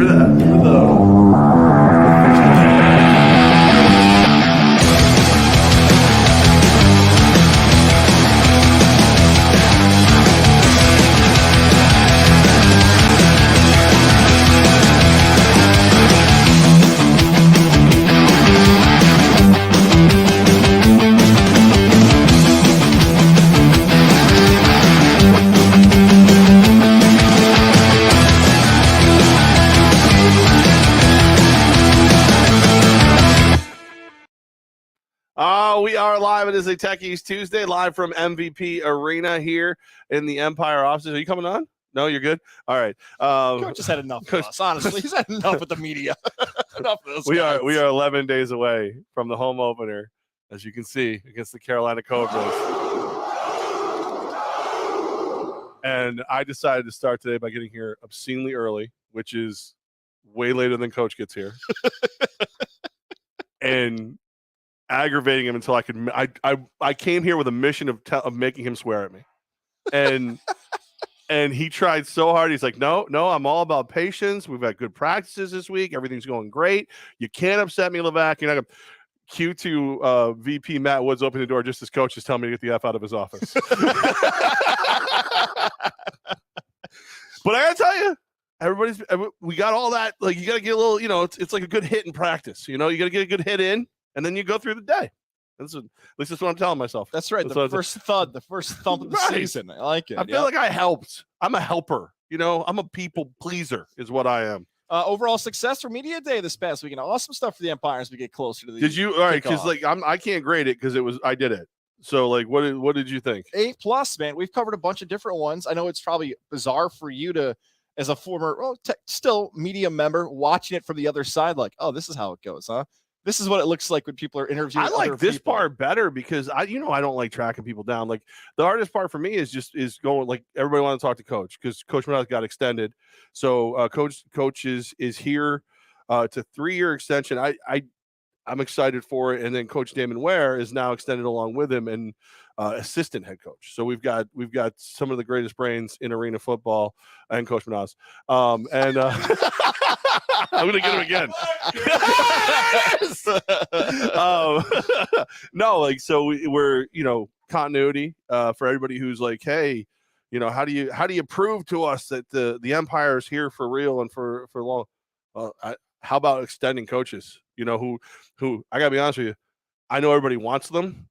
for the we are live. It is a Techies Tuesday, live from MVP Arena here in the Empire offices. Are you coming on? No, you're good? All right. Coach has had enough of us, honestly. He's had enough with the media. Enough of those guys. We are 11 days away from the home opener, as you can see, against the Carolina Cobras. And I decided to start today by getting here obscenely early, which is way later than Coach gets here. And aggravating him until I could. I came here with a mission of making him swear at me, and he tried so hard. He's like, no, I'm all about patience. We've had good practices this week. Everything's going great. You can't upset me, Levack. You're not gonna. Q2 VP Matt Woods opened the door just as Coach is telling me to get the F out of his office. But I gotta tell you, we got all that. Like, you gotta get a little. It's like a good hit in practice. You gotta get a good hit in. And then you go through the day. At least that's what I'm telling myself. That's right. The first thud, the first thump of the season. I like it. I feel like I helped. I'm a helper. I'm a people pleaser is what I am. Overall success for Media Day this past weekend. Awesome stuff for the Empire as we get closer to the Did you? All right, because I can't grade it because I did it. So what did you think? A+, man. We've covered a bunch of different ones. I know it's probably bizarre for you to, as a former, still media member, watching it from the other side, like, oh, this is how it goes, huh? This is what it looks like when people are interviewing. I like this part better because I don't like tracking people down. Like, the hardest part for me is going, like, everybody wants to talk to Coach because Coach Morales got extended. So Coach is here to 3-year extension. I'm excited for it. And then Coach Damon Ware is now extended along with him and assistant head coach. So we've got some of the greatest brains in arena football and Coach Morales. I'm going to get him again. So we're, continuity for everybody who's like, hey, how do you prove to us that the Empire is here for real and for long? How about extending coaches? Who I gotta be honest with you, I know everybody wants them.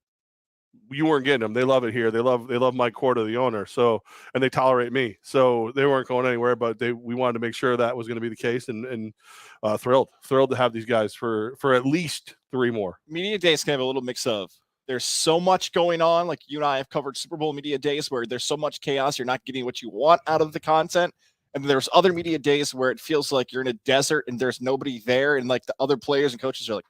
You weren't getting them. They love it here. They love Mike Corda, the owner. So, and they tolerate me. So they weren't going anywhere, but we wanted to make sure that was going to be the case, and thrilled to have these guys for at least 3 more. Media Day is kind of a little mix of, there's so much going on. Like, you and I have covered Super Bowl media days where there's so much chaos. You're not getting what you want out of the content. And there's other media days where it feels like you're in a desert and there's nobody there. And like the other players and coaches are like,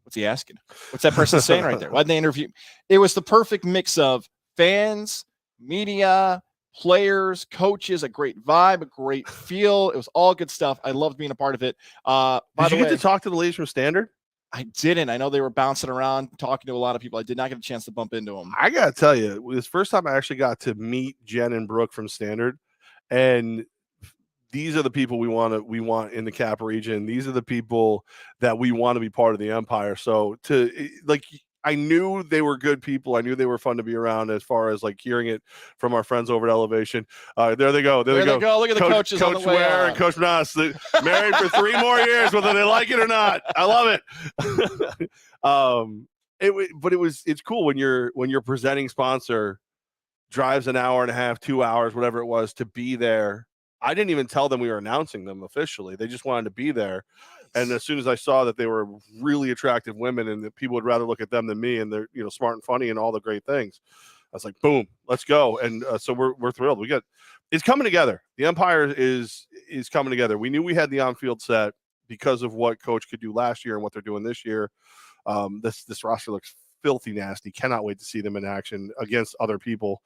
what's he asking? What's that person saying right there? Why'd they interview? It was the perfect mix of fans, media, players, coaches, a great vibe, a great feel. It was all good stuff. I loved being a part of it. Did you get to talk to the ladies from Standard? I didn't. I know they were bouncing around, talking to a lot of people. I did not get a chance to bump into them. I got to tell you, this first time I actually got to meet Jen and Brooke from Standard, and these are the people we want in the Cap region. These are the people that we want to be part of the Empire. So I knew they were good people. I knew they were fun to be around as far as like hearing it from our friends over at Elevation. There they go. There they go. Look at the coaches. Coach Ware and Coach Nas, married for 3 more years, whether they like it or not. I love it. It's cool when your presenting sponsor drives an hour and a half, 2 hours, whatever it was, to be there. I didn't even tell them we were announcing them officially. They just wanted to be there. And as soon as I saw that they were really attractive women and that people would rather look at them than me, and they're smart and funny and all the great things, I was like, boom, let's go. And so we're thrilled. It's coming together. The Empire is coming together. We knew we had the on-field set because of what Coach could do last year and what they're doing this year. This roster looks filthy nasty. Cannot wait to see them in action against other people.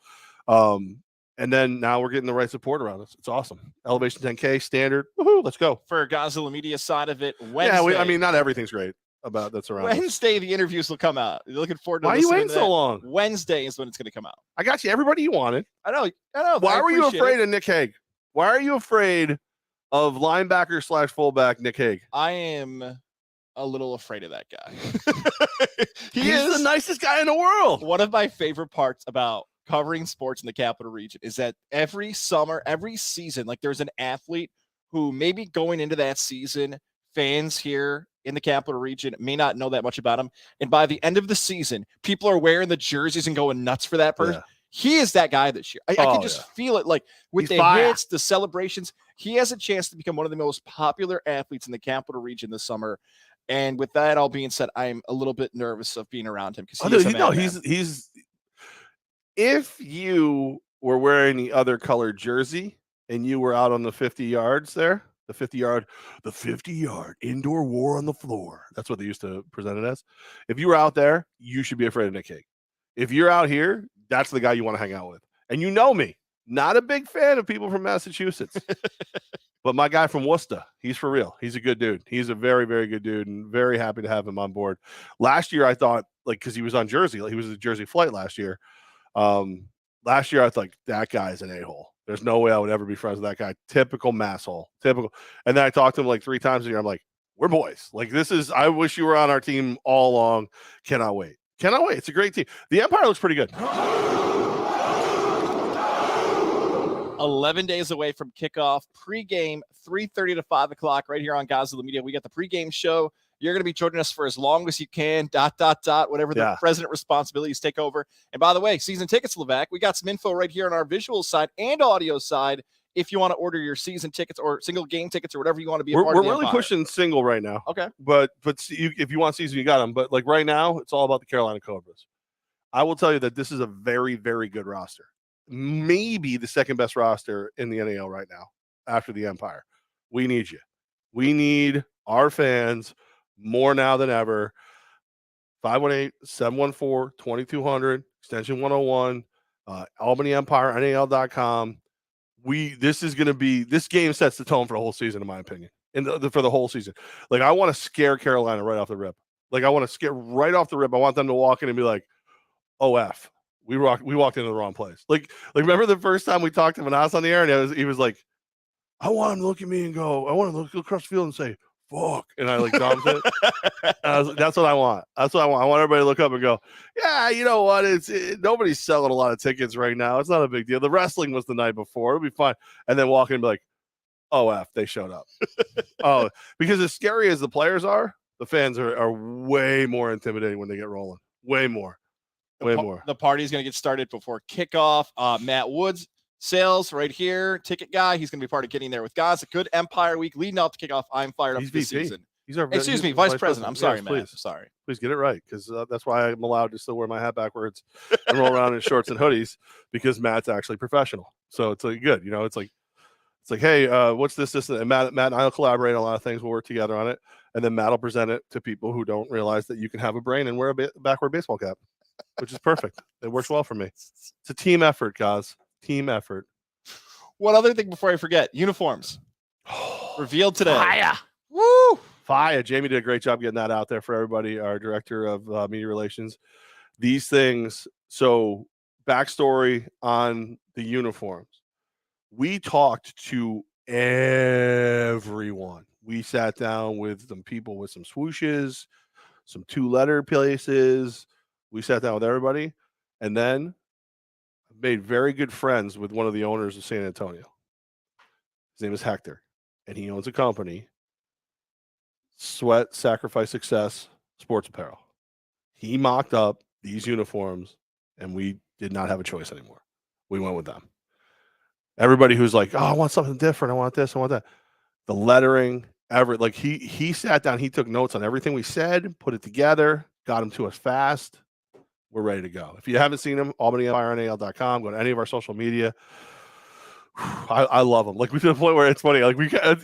And then now we're getting the right support around us. It's awesome. Elevation 10K, Standard. Woohoo, let's go. For Godzilla media side of it, Wednesday. Yeah, not everything's great about that's around Wednesday, us. The interviews will come out. You're looking forward to Why are you waiting so long? Wednesday is when it's going to come out. I got you. Everybody you wanted. I know. Why were you afraid of Nick Hague? Why are you afraid of linebacker / fullback Nick Hague? I am a little afraid of that guy. He's the nicest guy in the world. One of my favorite parts about covering sports in the Capital Region is that every summer, every season, like there's an athlete who maybe going into that season, fans here in the Capital Region may not know that much about him. And by the end of the season, people are wearing the jerseys and going nuts for that person. Yeah. He is that guy this year. I can just feel it, like with He's the fire. hits, the celebrations. He has a chance to become one of the most popular athletes in the Capital Region this summer. And with that all being said, I'm a little bit nervous of being around him because he's. If you were wearing the other colored jersey and you were out on the 50 yards there, the 50-yard indoor war on the floor. That's what they used to present it as. If you were out there, you should be afraid of Nick Hague. If you're out here, that's the guy you want to hang out with. And you know me, not a big fan of people from Massachusetts. But my guy from Worcester, he's for real. He's a good dude. He's a very, very good dude, and very happy to have him on board. Last year, I thought, like, because he was on Jersey, like he was a Jersey flight last year. Last year, I thought that guy's an a-hole. There's no way I would ever be friends with that guy. Typical masshole. Typical. And then I talked to him like 3 times a year. I'm like, we're boys. Like, I wish you were on our team all along. Cannot wait. It's a great team. The Empire looks pretty good. 11 days away from kickoff, pregame 3:30 to 5 o'clock right here on Goz Media. We got the pregame show. You're going to be joining us for as long as you can, ... whatever the president responsibilities take over. And by the way, season tickets, Levack, we got some info right here on our visual side and audio side. If you want to order your season tickets or single game tickets or whatever you want to be a part of. We're really pushing single right now. Okay. But if you want season, you got them. But like right now, it's all about the Carolina Cobras. I will tell you that this is a very, very good roster. Maybe the second best roster in the NAL right now after the Empire. We need you. We need our fans more now than ever. 518-714-2200, extension 101, Albany Empire, NAL.com. This game sets the tone for the whole season, in my opinion, and for the whole season. Like, I want to scare Carolina right off the rip. Like, I want to scare right off the rip. I want them to walk in and be like, "Oh, F. We walked into the wrong place." Like remember the first time we talked to him when I was on the air, and he was like, "I want him to look at me and go, I want him to look across the field and say, fuck." And I like doms it. That's what I want. That's what I want. I want everybody to look up and go, yeah, you know what? Nobody's selling a lot of tickets right now. It's not a big deal. The wrestling was the night before. It'll be fine. And then walk in and be like, "Oh, F, they showed up." Oh, because as scary as the players are, the fans are way more intimidating when they get rolling. Way more. The party's going to get started before kickoff. Matt Woods, sales right here, ticket guy. He's going to be part of getting there with guys. A good Empire week leading up to kickoff. I'm fired up for this season. Excuse me, Vice President. I'm sorry, Matt. Sorry. Please get it right, because that's why I'm allowed to still wear my hat backwards and roll around in shorts and hoodies, because Matt's actually professional. So it's like good. It's like, hey, what's this? And Matt and I will collaborate on a lot of things. We'll work together on it. And then Matt will present it to people who don't realize that you can have a brain and wear a backward baseball cap, which is perfect. It works well for me. It's a team effort, guys. Team effort. One other thing before I forget, uniforms revealed today. Fire. Woo! Fire. Jamie did a great job getting that out there for everybody, our director of media relations. These things. So backstory on the uniforms. We talked to everyone. We sat down with some people with some swooshes, some 2-letter places. We sat down with everybody, and then made very good friends with one of the owners of San Antonio. His name is Hector, and he owns a company, Sweat, Sacrifice, Success Sports Apparel. He mocked up these uniforms, and we did not have a choice anymore. We went with them. Everybody who's like, "Oh, I want something different. I want this. I want that." The lettering, he sat down. He took notes on everything we said, put it together, got them to us fast. We're ready to go. If you haven't seen them, AlbanyEmpireNAL.com, go to any of our social media. I love them. Like, we to the point where it's funny. Like,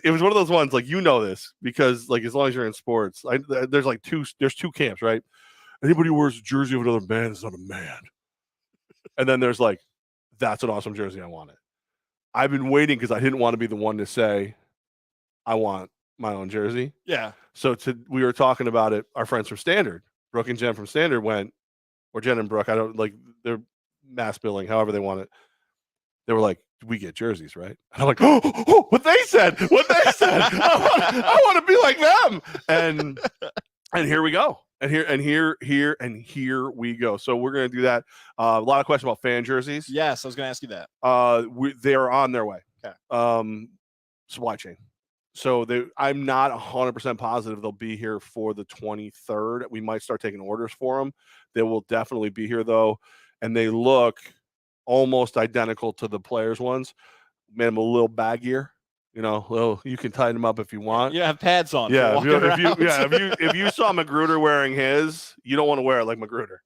it was one of those ones, like, this, because like, as long as you're in sports, there's 2 camps, right? Anybody who wears a jersey of another man is not a man. And then there's like, that's an awesome jersey. I want it. I've been waiting because I didn't want to be the one to say, I want my own jersey. Yeah. So we were talking about it. Our friends from Standard, Brooke and Jen from Standard went, or Jen and Brooke, I don't like, they're mass billing, however they want it. They were like, we get jerseys, right? And I'm like, oh, what they said. I want to be like them. And here we go. And here we go. So we're going to do that. A lot of questions about fan jerseys. Yes, I was going to ask you that. They're on their way. Okay. Supply chain. So I'm not 100% positive they'll be here for the 23rd. We might start taking orders for them. They will definitely be here though, and they look almost identical to the players' ones. Made them a little baggier. You can tighten them up if you want. You have pads on. Yeah, if you saw Magruder wearing his, you don't want to wear it like Magruder,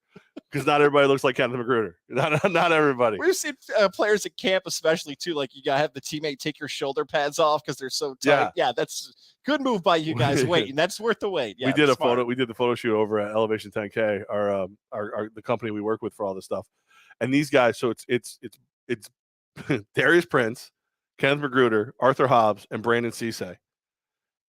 because not everybody looks like Kenneth Magruder. Not everybody. We've seen players at camp, especially too. Like you gotta have the teammate take your shoulder pads off because they're so tight. Yeah, that's good move by you guys. Wait, and that's worth the wait. Yeah, we did the photo shoot over at Elevation 10K, our the company we work with for all this stuff, and these guys. So it's Darius Prince, Kenneth Magruder, Arthur Hobbs, and Brandon Cisse.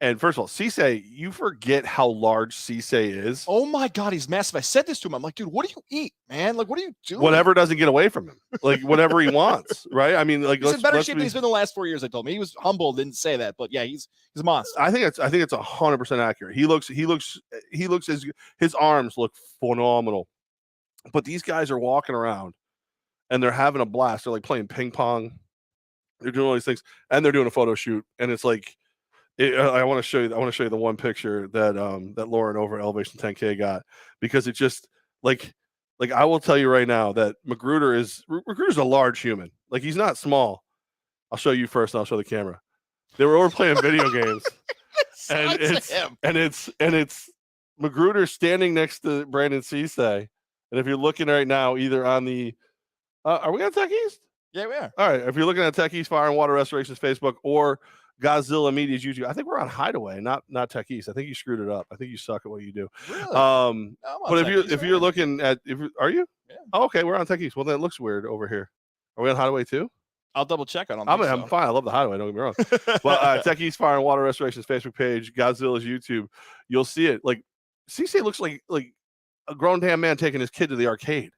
And first of all, Cisse, you forget how large Cisse is. Oh my God, he's massive. I said this to him. I'm like, dude, what do you eat, man? Like, what are you doing? Whatever doesn't get away from him. Like, whatever he wants, right? I mean, like, he's in better shape than he's been the last 4 years, I told me. He was humble, didn't say that, but yeah, he's a monster. I think it's 100% accurate. He looks his arms look phenomenal. But these guys are walking around and they're having a blast. They're like playing ping pong. They're doing all these things, and they're doing a photo shoot, and it's like, I want to show you the one picture that Lauren over at Elevation 10K got, because it just like I will tell you right now that Magruder's a large human. Like, he's not small. I'll show you first, and I'll show the camera. They were over playing video games, and it's Magruder standing next to Brandon Cisse, and if you're looking right now, either on the are we on Tech East? Yeah, we are. All right. If you're looking at Tech East Fire and Water Restoration's Facebook or Godzilla Media's YouTube, I think we're on Hideaway, not Tech East. I think you screwed it up. I think you suck at what you do. Really? But if you're looking at are you? Yeah. Oh, okay, we're on Tech East. Well, then it looks weird over here. Are we on Hideaway too? I'll double check. I'm fine. I love the Hideaway. Don't get me wrong. But Tech East Fire and Water Restoration's Facebook page, Godzilla's YouTube, you'll see it. Like, Cisse looks like a grown damn man taking his kid to the arcade.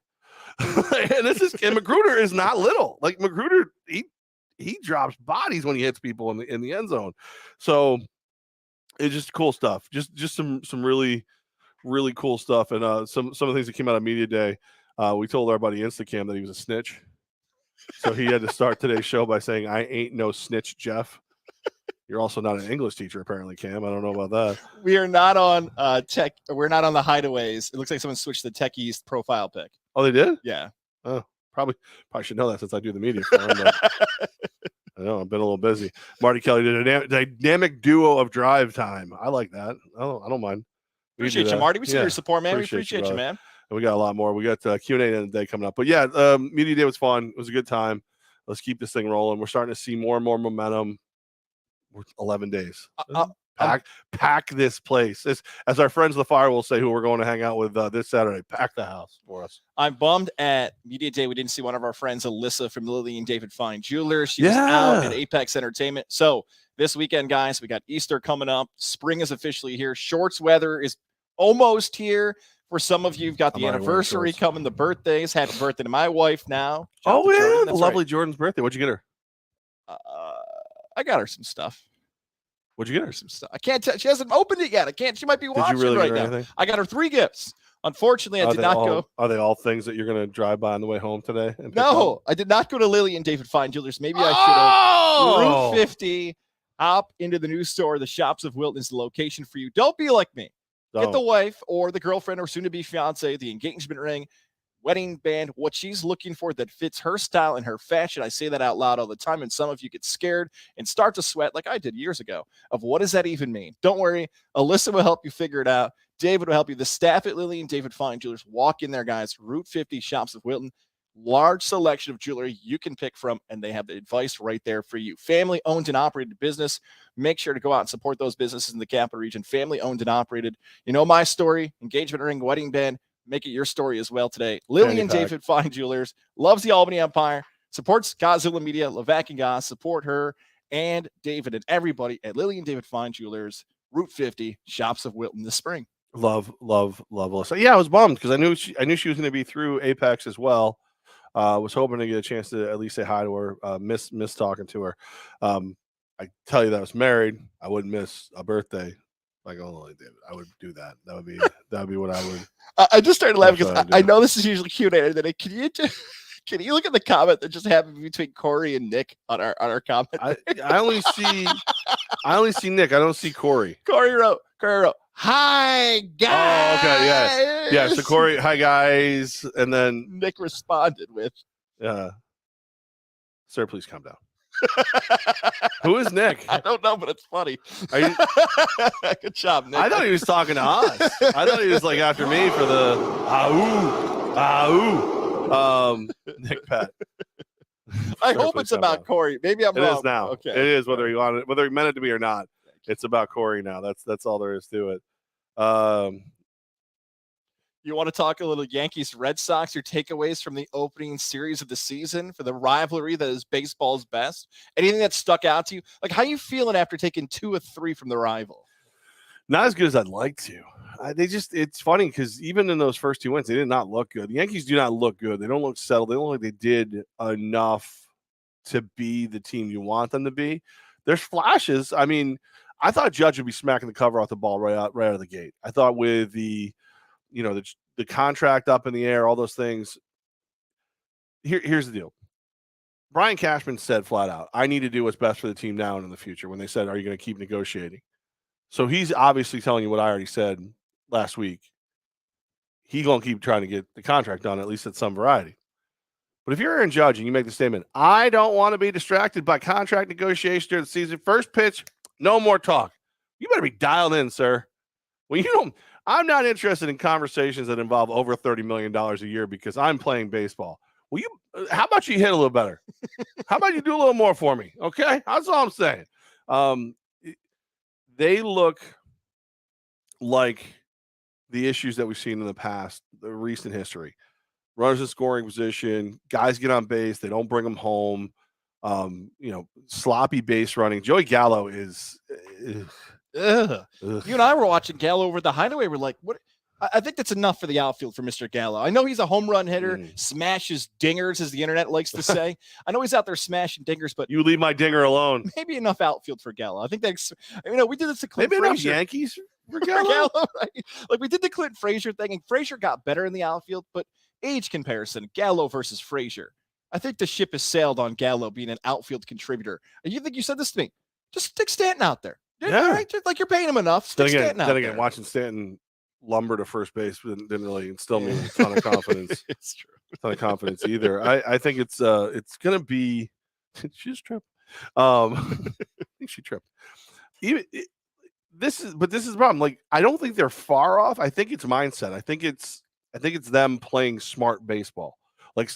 and Magruder is not little. Like, Magruder, he drops bodies when he hits people in the end zone. So it's just cool stuff. Just some really, really cool stuff. And some of the things that came out of Media Day, we told our buddy Instacam that he was a snitch. So he had to start today's show by saying, "I ain't no snitch, Jeff." You're also not an English teacher, apparently, Cam. I don't know about that. We are not on Tech. We're not on the Hideaways. It looks like someone switched the Tech East profile pic. Oh, they did? Yeah. Oh, probably should know that since I do the media for them. But I know I've been a little busy. Marty Kelly did a dynamic duo of drive time. I like that. I don't mind. Appreciate you, Marty. We see your support, man. We appreciate you, man. And we got a lot more. We got Q&A at the end of the day coming up. But yeah, Media Day was fun. It was a good time. Let's keep this thing rolling. We're starting to see more and more momentum. We're 11 days. Pack this place. As our friends the Fire will say, who we're going to hang out with this Saturday. Pack the house for us. I'm bummed at Media Day we didn't see one of our friends, Alyssa from Lily and David Fine Jewelers. She was out at Apex Entertainment. So this weekend, guys, we got Easter coming up. Spring is officially here. Shorts weather is almost here. For some of you, you've got the anniversary coming, the birthdays. Happy birthday to my wife now. Oh, yeah. The lovely Jordan's birthday. What'd you get her? I got her some stuff. What'd you get her? Some stuff. I can't tell. She hasn't opened it yet. I can't. She might be watching right now. Anything? I got her 3 gifts. Unfortunately, I did not go. Are they all things that you're going to drive by on the way home today? No, I did not go to Lily and David Fine Jewelers. Maybe I should have. Route 50, hop into the new store. The Shops of Wilton is the location for you. Don't be like me. Get the wife or the girlfriend or soon-to-be fiance, the engagement ring, wedding band, what she's looking for that fits her style and her fashion. I say that out loud all the time, and some of you get scared and start to sweat like I did years ago of what does that even mean? Don't worry. Alyssa will help you figure it out. David will help you. The staff at Lily and David Fine Jewelers, walk in there, guys. Route 50, Shops of Wilton. Large selection of jewelry you can pick from, and they have the advice right there for you. Family owned and operated business. Make sure to go out and support those businesses in the capital region. Family owned and operated. You know my story, engagement ring, wedding band. Make it your story as well today. Lily and David Fine Jewelers, loves the Albany Empire, supports Godzilla Media, Levack and Goz, support her and David and everybody at Lily and David Fine Jewelers, Route 50, Shops of Wilton this spring. Love Alyssa. Yeah, I was bummed because I knew she was going to be through Apex as well. Was hoping to get a chance to at least say hi to her. Miss talking to her. I tell you that I was married. I wouldn't miss a birthday. Like, oh, I would do that. That would be what I would. I just started laughing because I know this is usually Q&A. Can you look at the comment that just happened between Corey and Nick on our comment? I only see Nick. I don't see Corey. Corey wrote, "Hi guys." Oh, okay, yeah. So Corey, hi guys, and then Nick responded with, "Sir, please calm down." Who is Nick? I don't know, but it's funny. Good job, Nick. I thought he was talking to us. I thought he was like after me for the Nick Pat. I hope it's about Corey. Maybe I'm wrong. It is now. Okay. It is whether he meant it to be or not. It's about Corey now. That's all there is to it. You want to talk a little Yankees-Red Sox, your takeaways from the opening series of the season for the rivalry that is baseball's best? Anything that stuck out to you? Like, how you feeling after taking 2 of 3 from the rival? Not as good as I'd like to. It's funny because even in those first 2 wins, they did not look good. The Yankees do not look good. They don't look settled. They don't look like they did enough to be the team you want them to be. There's flashes. I mean, I thought Judge would be smacking the cover off the ball right out of the gate. I thought with the contract up in the air, all those things. Here's the deal. Brian Cashman said flat out, I need to do what's best for the team now and in the future when they said, are you going to keep negotiating? So he's obviously telling you what I already said last week. He's going to keep trying to get the contract done, at least at some variety. But if you're Aaron Judge and you make the statement, I don't want to be distracted by contract negotiations during the season. First pitch, no more talk. You better be dialed in, sir. Well, I'm not interested in conversations that involve over $30 million a year because I'm playing baseball. Well, how about you hit a little better? How about you do a little more for me? Okay. That's all I'm saying. They look like the issues that we've seen in the past, the recent history. Runners in scoring position, guys get on base, they don't bring them home. Sloppy base running. Joey Gallo is Ugh. You and I were watching Gallo over the hideaway. We're like, what? I think that's enough for the outfield for Mr. Gallo. I know he's a home run hitter, smashes dingers, as the internet likes to say. I know he's out there smashing dingers, but you leave my dinger alone. Maybe enough outfield for Gallo. I think that's, we did this to Clint Maybe Frazier. Enough Yankees for Gallo, right? Like we did the Clint Frazier thing, and Frazier got better in the outfield, but age comparison, Gallo versus Frazier. I think the ship has sailed on Gallo being an outfield contributor. And you think you said this to me? Just stick Stanton out there. Yeah. Right? Just like you're paying him enough. Then again, watching Stanton lumber to first base didn't really instill me a ton of confidence. It's true. A ton of confidence either. I think it's gonna be. She just tripped. I think she tripped. This is the problem. Like, I don't think they're far off. I think it's mindset. I think it's them playing smart baseball. Like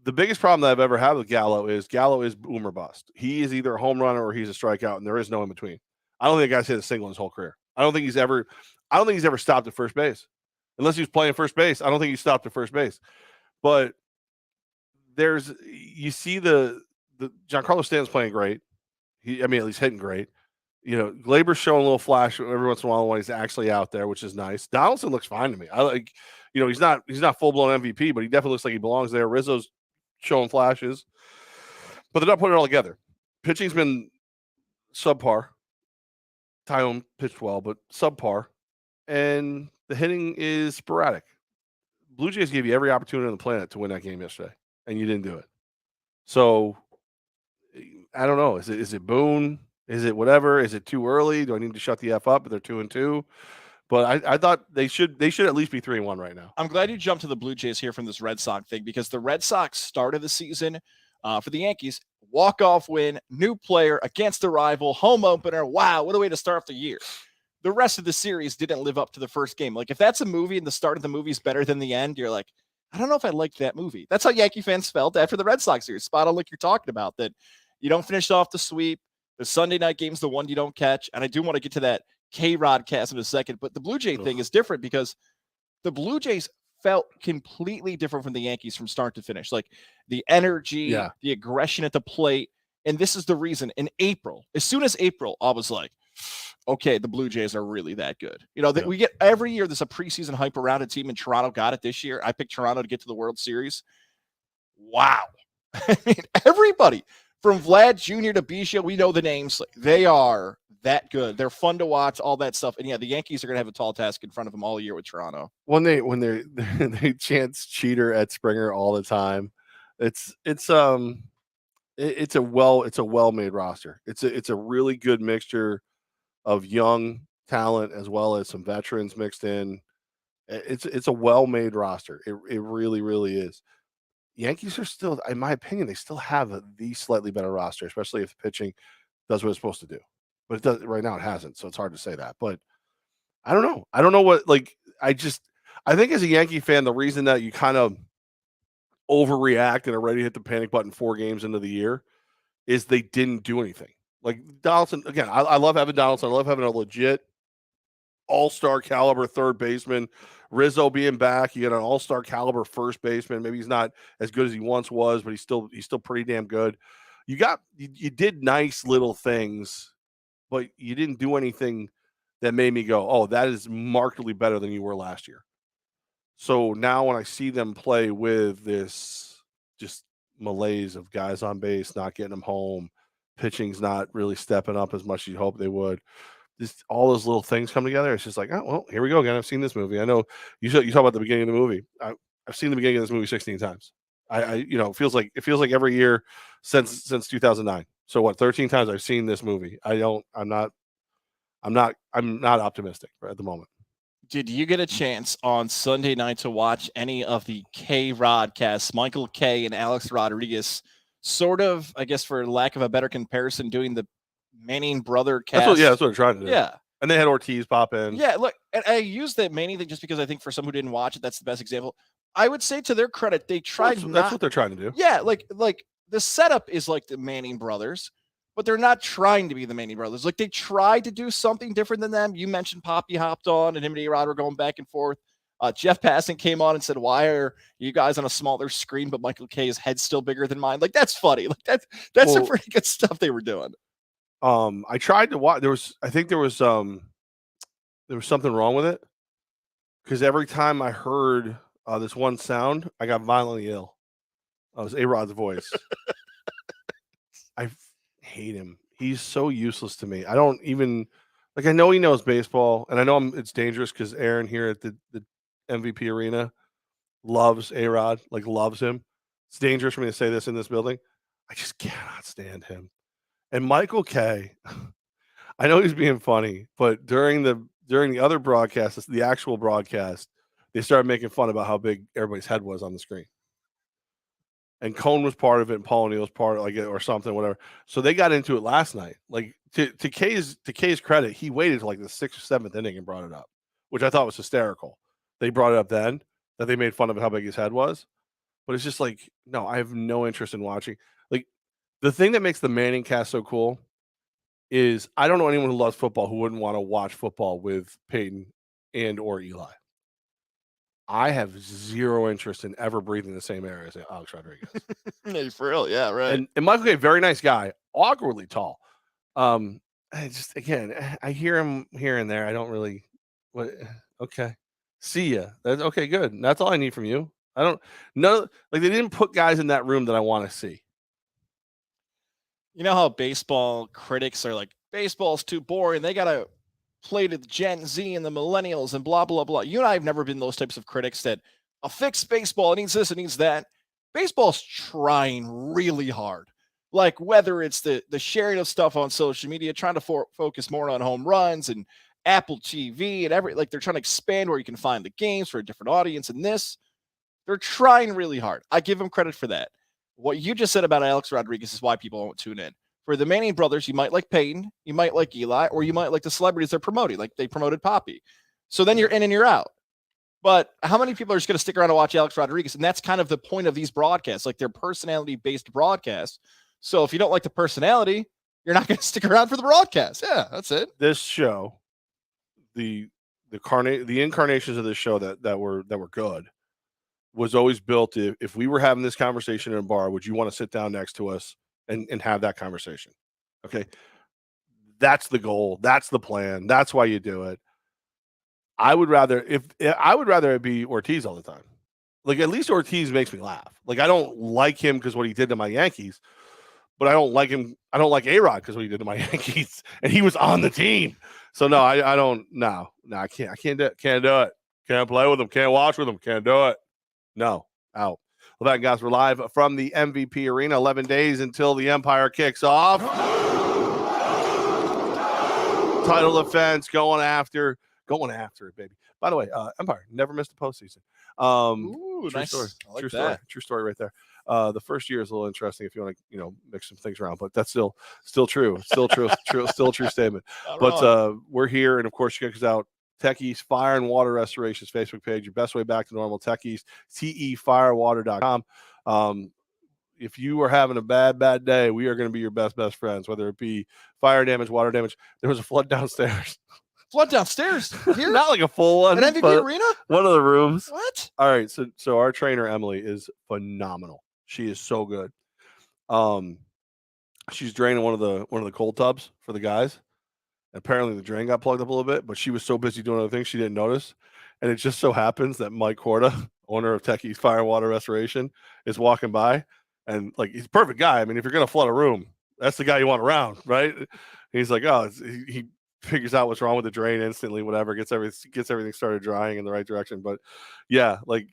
the biggest problem that I've ever had with Gallo is boom or bust. He is either a home runner or he's a strikeout, and there is no in between. I don't think the guy's hit a single in his whole career. I don't think he's ever stopped at first base. Unless he was playing first base, I don't think he stopped at first base. But you see the Giancarlo Stanton's playing great. At least hitting great. Glaber's showing a little flash every once in a while when he's actually out there, which is nice. Donaldson looks fine to me. I like, he's not full blown MVP, but he definitely looks like he belongs there. Rizzo's showing flashes, but they're not putting it all together. Pitching's been subpar. Tyone pitched well, but subpar, and the hitting is sporadic. Blue Jays gave you every opportunity on the planet to win that game yesterday, and you didn't do it. So I don't know. Is it Boone? Is it whatever? Is it too early? Do I need to shut the F up? But they're 2-2. But I thought they should at least be 3-1 right now. I'm glad you jumped to the Blue Jays here from this Red Sox thing, because the Red Sox started the season for the Yankees, walk-off win, new player against the rival, home opener. Wow, what a way to start off the year. The rest of the series didn't live up to the first game. Like, if that's a movie and the start of the movie is better than the end, you're like, I don't know if I liked that movie. That's how Yankee fans felt after the Red Sox series. Spot on like you're talking about, that you don't finish off the sweep. The Sunday night game's the one you don't catch. And I do want to get to that K-Rod cast in a second, but the Blue Jay thing is different because the Blue Jays felt completely different from the Yankees from start to finish. Like the energy, the aggression at the plate. And this is the reason in April, as soon as April, I was like, okay, the Blue Jays are really that good. That we get every year, there's a preseason hype around a team, and Toronto got it this year. I picked Toronto to get to the World Series. wow. I mean, everybody from Vlad Jr. to Biggio, we know the names. They are that good. They're fun to watch, all that stuff. And yeah, the Yankees are going to have a tall task in front of them all year with Toronto. When they chant cheater at Springer all the time, it's a well-made roster. It's a really good mixture of young talent as well as some veterans mixed in. It's a well-made roster. It really is. Yankees are still, in my opinion, they still have the slightly better roster, especially if the pitching does what it's supposed to do. But it does right now. It hasn't, so it's hard to say that. But I don't know. I don't know what like. I think as a Yankee fan, the reason that you kind of overreact and are ready to hit the panic button 4 games into the year is they didn't do anything. Like Donaldson, again, I love having Donaldson. I love having a legit all-star caliber third baseman. Rizzo being back, you got an all-star caliber first baseman. Maybe he's not as good as he once was, but he's still pretty damn good. You did nice little things, but you didn't do anything that made me go, oh, that is markedly better than you were last year. So now when I see them play with this just malaise of guys on base, not getting them home, pitching's not really stepping up as much as you hope they would. Just all those little things come together. It's just like, oh, well, here we go again. I've seen this movie. I know you talk about the beginning of the movie. I've seen the beginning of this movie 16 times. It feels like every year since 2009. So what, 13 times I've seen this movie. I'm not optimistic at the moment. Did you get a chance on Sunday night to watch any of the K-Rod casts? Michael K and Alex Rodriguez, sort of, I guess, for lack of a better comparison, doing the Manning brother cast. That's what I'm trying to do. Yeah. And they had Ortiz pop in. Yeah, look, and I use that Manning thing just because I think for someone who didn't watch it, that's the best example. I would say to their credit, they tried That's what they're trying to do. Yeah, like the setup is like the Manning brothers, but they're not trying to be the Manning brothers. Like they tried to do something different than them. You mentioned Poppy hopped on and him and A-Rod were going back and forth. Jeff Passan came on and said, why are you guys on a smaller screen, but Michael K's head's still bigger than mine? Like, that's funny. Like that's some pretty good stuff they were doing. I tried to watch. There was something wrong with it because every time I heard this one sound, I got violently ill. It was A-Rod's voice. I hate him. He's so useless to me. I don't even like. I know he knows baseball, and I know it's dangerous because Aaron here at the MVP arena loves A-Rod, like loves him. It's dangerous for me to say this in this building. I just cannot stand him. And Michael K, I know he's being funny, but during the other broadcast, the actual broadcast, they started making fun about how big everybody's head was on the screen. And Cone was part of it, and Paul O'Neill was part of it, or something, whatever. So they got into it last night. Like to K's credit, he waited till like the 6th or 7th inning and brought it up, which I thought was hysterical. They brought it up then that they made fun of how big his head was, but it's just like, no, I have no interest in watching. Like the thing that makes the Manning cast so cool is I don't know anyone who loves football who wouldn't want to watch football with Peyton and or Eli. I have zero interest in ever breathing the same air as Alex Rodriguez. Hey, for real, yeah, right. And Michael K, very nice guy, awkwardly tall. I hear him here and there. I don't really. Okay, see ya. That's okay. Good. That's all I need from you. Like they didn't put guys in that room that I want to see. You know how baseball critics are like, baseball's too boring. They gotta play to the Gen Z and the millennials and blah, blah, blah. You and I have never been those types of critics that a fixed baseball, it needs this, it needs that. Baseball's trying really hard. Like whether it's the sharing of stuff on social media, trying to focus more on home runs and Apple TV and like they're trying to expand where you can find the games for a different audience. And they're trying really hard. I give them credit for that. What you just said about Alex Rodriguez is why people won't tune in. For the Manning brothers, you might like Peyton, you might like Eli, or you might like the celebrities they're promoting, like they promoted Poppy. So then you're in and you're out. But how many people are just going to stick around to watch Alex Rodriguez? And that's kind of the point of these broadcasts, like they're personality-based broadcasts. So if you don't like the personality, you're not going to stick around for the broadcast. Yeah, that's it. This show, the incarnations of this show that were good, was always built. If we were having this conversation in a bar, would you want to sit down next to us and have that conversation? Okay. That's the goal. That's the plan. That's why you do it. I would rather it be Ortiz all the time. Like, at least Ortiz makes me laugh. Like, I don't like him because what he did to my Yankees, but I don't like him. I don't like A-Rod because what he did to my Yankees, and he was on the team. So no, I don't. No, I can't. I can't do it. Can't do it. Can't play with him. Can't watch with him. Can't do it. No, out. Levack and Goz, we're live from the MVP Arena. 11 days until the Empire kicks off. Title defense going after it, baby. By the way, Empire never missed a postseason. Ooh, true nice. story. I like True that. story. True story right there. The first year is a little interesting if you want to, mix some things around, but that's still true. Still true. Still a true statement. But we're here, and of course, you can check us out. Tech East Fire and Water Restoration's Facebook page. Your best way back to normal. Tech East, tefirewater.com. If you are having a bad day, we are going to be your best friends, whether it be fire damage, water damage. There was a flood downstairs. Flood downstairs here? Not like a full one. An MVP arena? One of the rooms. What? All right. So our trainer, Emily, is phenomenal. She is so good. She's draining one of the cold tubs for the guys. Apparently the drain got plugged up a little bit, but she was so busy doing other things she didn't notice. And it just so happens that Mike Corda, owner of Tech East Fire and Water Restoration, is walking by, and like, he's a perfect guy. I mean, if you're gonna flood a room, that's the guy you want around, right? He's like, he figures out what's wrong with the drain instantly, whatever, gets everything started drying in the right direction. But yeah, like,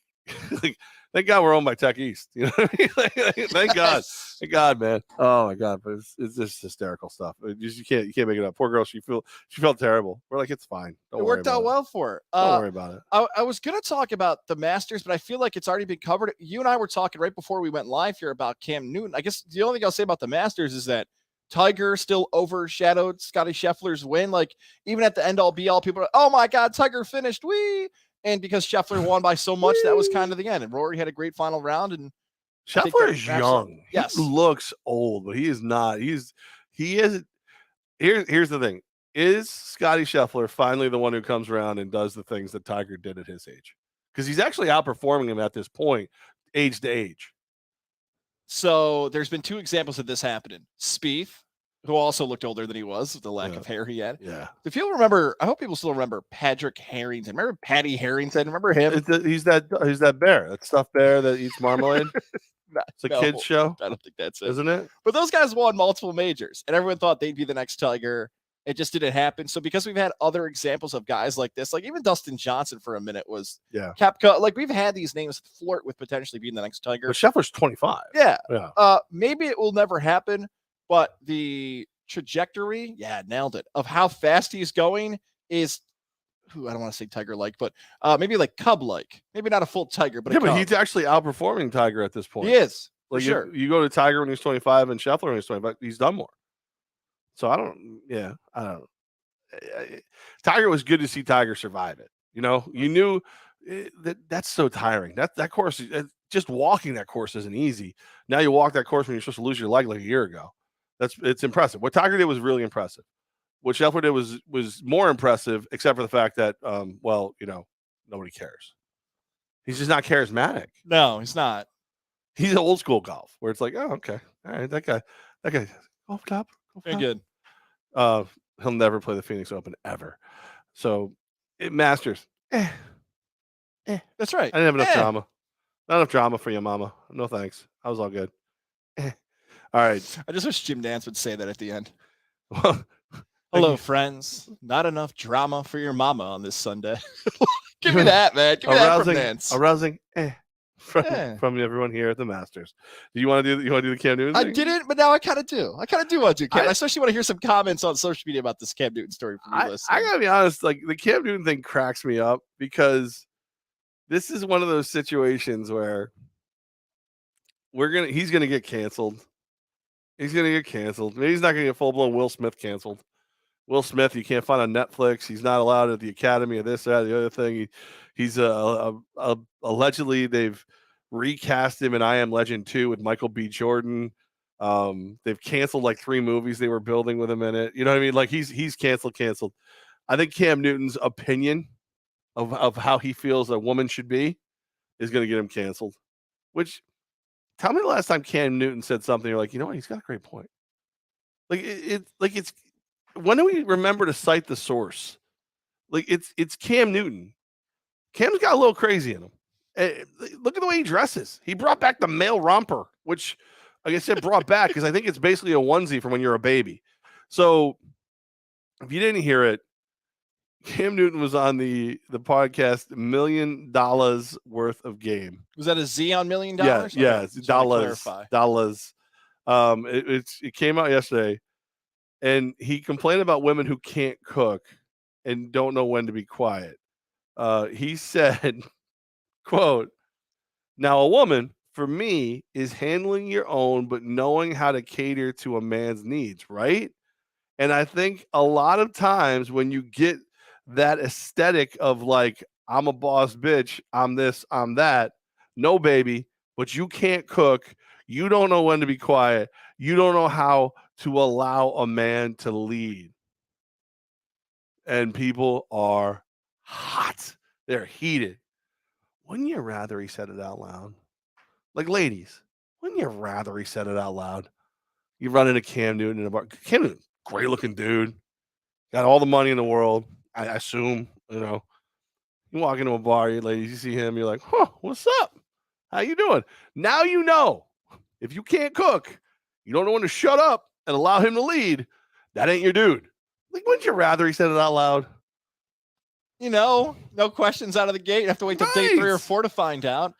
thank God we're owned by Tech East. You know what I mean? Thank God. Thank God, man. Oh my God. But it's just hysterical stuff. You can't make it up. Poor girl. She felt terrible. We're like, it's fine. It worked out well for her. Don't worry about it. I was going to talk about the Masters, but I feel like it's already been covered. You and I were talking right before we went live here about Cam Newton. I guess the only thing I'll say about the Masters is that Tiger still overshadowed Scotty Scheffler's win. Like, even at the end all be all, people are, oh my God, Tiger finished. And because Scheffler won by so much, that was kind of the end. And Rory had a great final round. And Scheffler is young. Yes. He looks old, but he is not. He is. Here's the thing. Is Scotty Scheffler finally the one who comes around and does the things that Tiger did at his age? Because he's actually outperforming him at this point, age to age. So there's been two examples of this happening. Spieth, who also looked older than he was with the lack of hair he had. Yeah. If you'll remember, I hope people still remember Patrick Harrington. Remember Patty Harrington? Remember him? He's that bear, that stuffed bear that eats marmalade. It's a kid's show. I don't think that's it. Isn't it? But those guys won multiple majors, and everyone thought they'd be the next Tiger. It just didn't happen. So because we've had other examples of guys like this, like even Dustin Johnson for a minute was Koepka. Like, we've had these names flirt with potentially being the next Tiger. But Scheffler's 25. Yeah. Maybe it will never happen, but the trajectory, nailed it, of how fast he's going is, I don't want to say Tiger-like, but maybe like Cub-like. Maybe not a full Tiger, but but he's actually outperforming Tiger at this point. He is. Like, sure. You go to Tiger when he's 25 and Scheffler when he's 25, he's done more. So I don't know. Tiger was good to see Tiger survive it. You knew that's so tiring. That course, just walking that course isn't easy. Now you walk that course when you're supposed to lose your leg like a year ago. It's impressive. What Tiger did was really impressive. What Scheffler did was more impressive, except for the fact that, nobody cares. He's just not charismatic. No, he's not. He's old school golf where it's like, oh, okay, all right, that guy, golf top, very good. He'll never play the Phoenix Open ever. So Masters, That's right. I didn't have enough drama. Not enough drama for you, mama. No thanks. I was all good. All right. I just wish Jim Nance would say that at the end. Well, hello, friends. Not enough drama for your mama on this Sunday. Give me that, man. Give me that from Nance. Arousing. From everyone here at the Masters. Do you want to do the Cam Newton thing? I didn't, but now I kind of do. I kind of do want to do Cam. I especially want to hear some comments on social media about this Cam Newton story from you listeners. I gotta be honest, like, the Cam Newton thing cracks me up because this is one of those situations where he's gonna get canceled. He's gonna get canceled. Maybe he's not gonna get full-blown Will Smith canceled. Will Smith, you can't find on Netflix. He's not allowed at the Academy of this, that, the other thing. He's allegedly they've recast him in I Am Legend 2 with Michael B. Jordan. They've canceled like 3 movies they were building with him in it. You know what I mean? Like, he's canceled. I think Cam Newton's opinion of how he feels a woman should be is going to get him canceled. Which, tell me the last time Cam Newton said something you're like, you know what, he's got a great point. Like, it's when do we remember to cite the source? Like, it's Cam Newton. Cam's got a little crazy in him. Look at the way he dresses. He brought back the male romper, which, like I said, brought back because I think it's basically a onesie from when you're a baby. So if you didn't hear it, Cam Newton was on the podcast $1 Million Worth of Game. Was that a Z on $1 million? Yeah, Okay. yeah, it's dollars. It came out yesterday, and he complained about women who can't cook and don't know when to be quiet. He said, quote, "Now a woman, for me, is handling your own, but knowing how to cater to a man's needs, right? And I think a lot of times when you get that aesthetic of like, I'm a boss bitch, I'm this, I'm that. No, baby, but you can't cook. You don't know when to be quiet. You don't know how to allow a man to lead." And people are hot. They're heated. Wouldn't you rather he said it out loud? Like, ladies, wouldn't you rather he said it out loud? You run into Cam Newton in a bar. Cam Newton, great looking dude. Got all the money in the world. I assume, you walk into a bar, you ladies, you see him, you're like, huh, what's up? How you doing? Now you know. If you can't cook, you don't know when to shut up and allow him to lead, that ain't your dude. Like, wouldn't you rather he said it out loud? No questions out of the gate. You have to wait till day 3 or 4 to find out.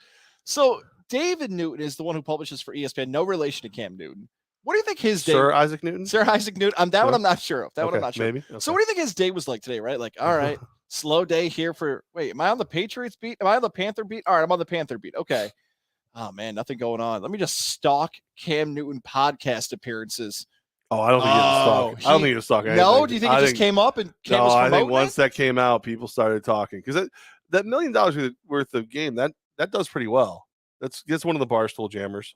So David Newton is the one who publishes for ESPN. No relation to Cam Newton. What do you think his day? Sir Isaac Newton? Sir Isaac Newton. That one I'm not sure of. One I'm not sure. Maybe. Okay. So what do you think his day was like today, right? Like, all right, slow day here for, wait, am I on the Patriots beat? Am I on the Panther beat? All right, I'm on the Panther beat. Okay. Oh, man, nothing going on. Let me just stalk Cam Newton podcast appeapperances. Oh, I don't think he was stalking. I don't think he was stalking. No? Do you think it just came up and Cam was promoting I think once that came out, people started talking. Because that $1 million worth of game, that does pretty well. That's one of the Barstool jammers.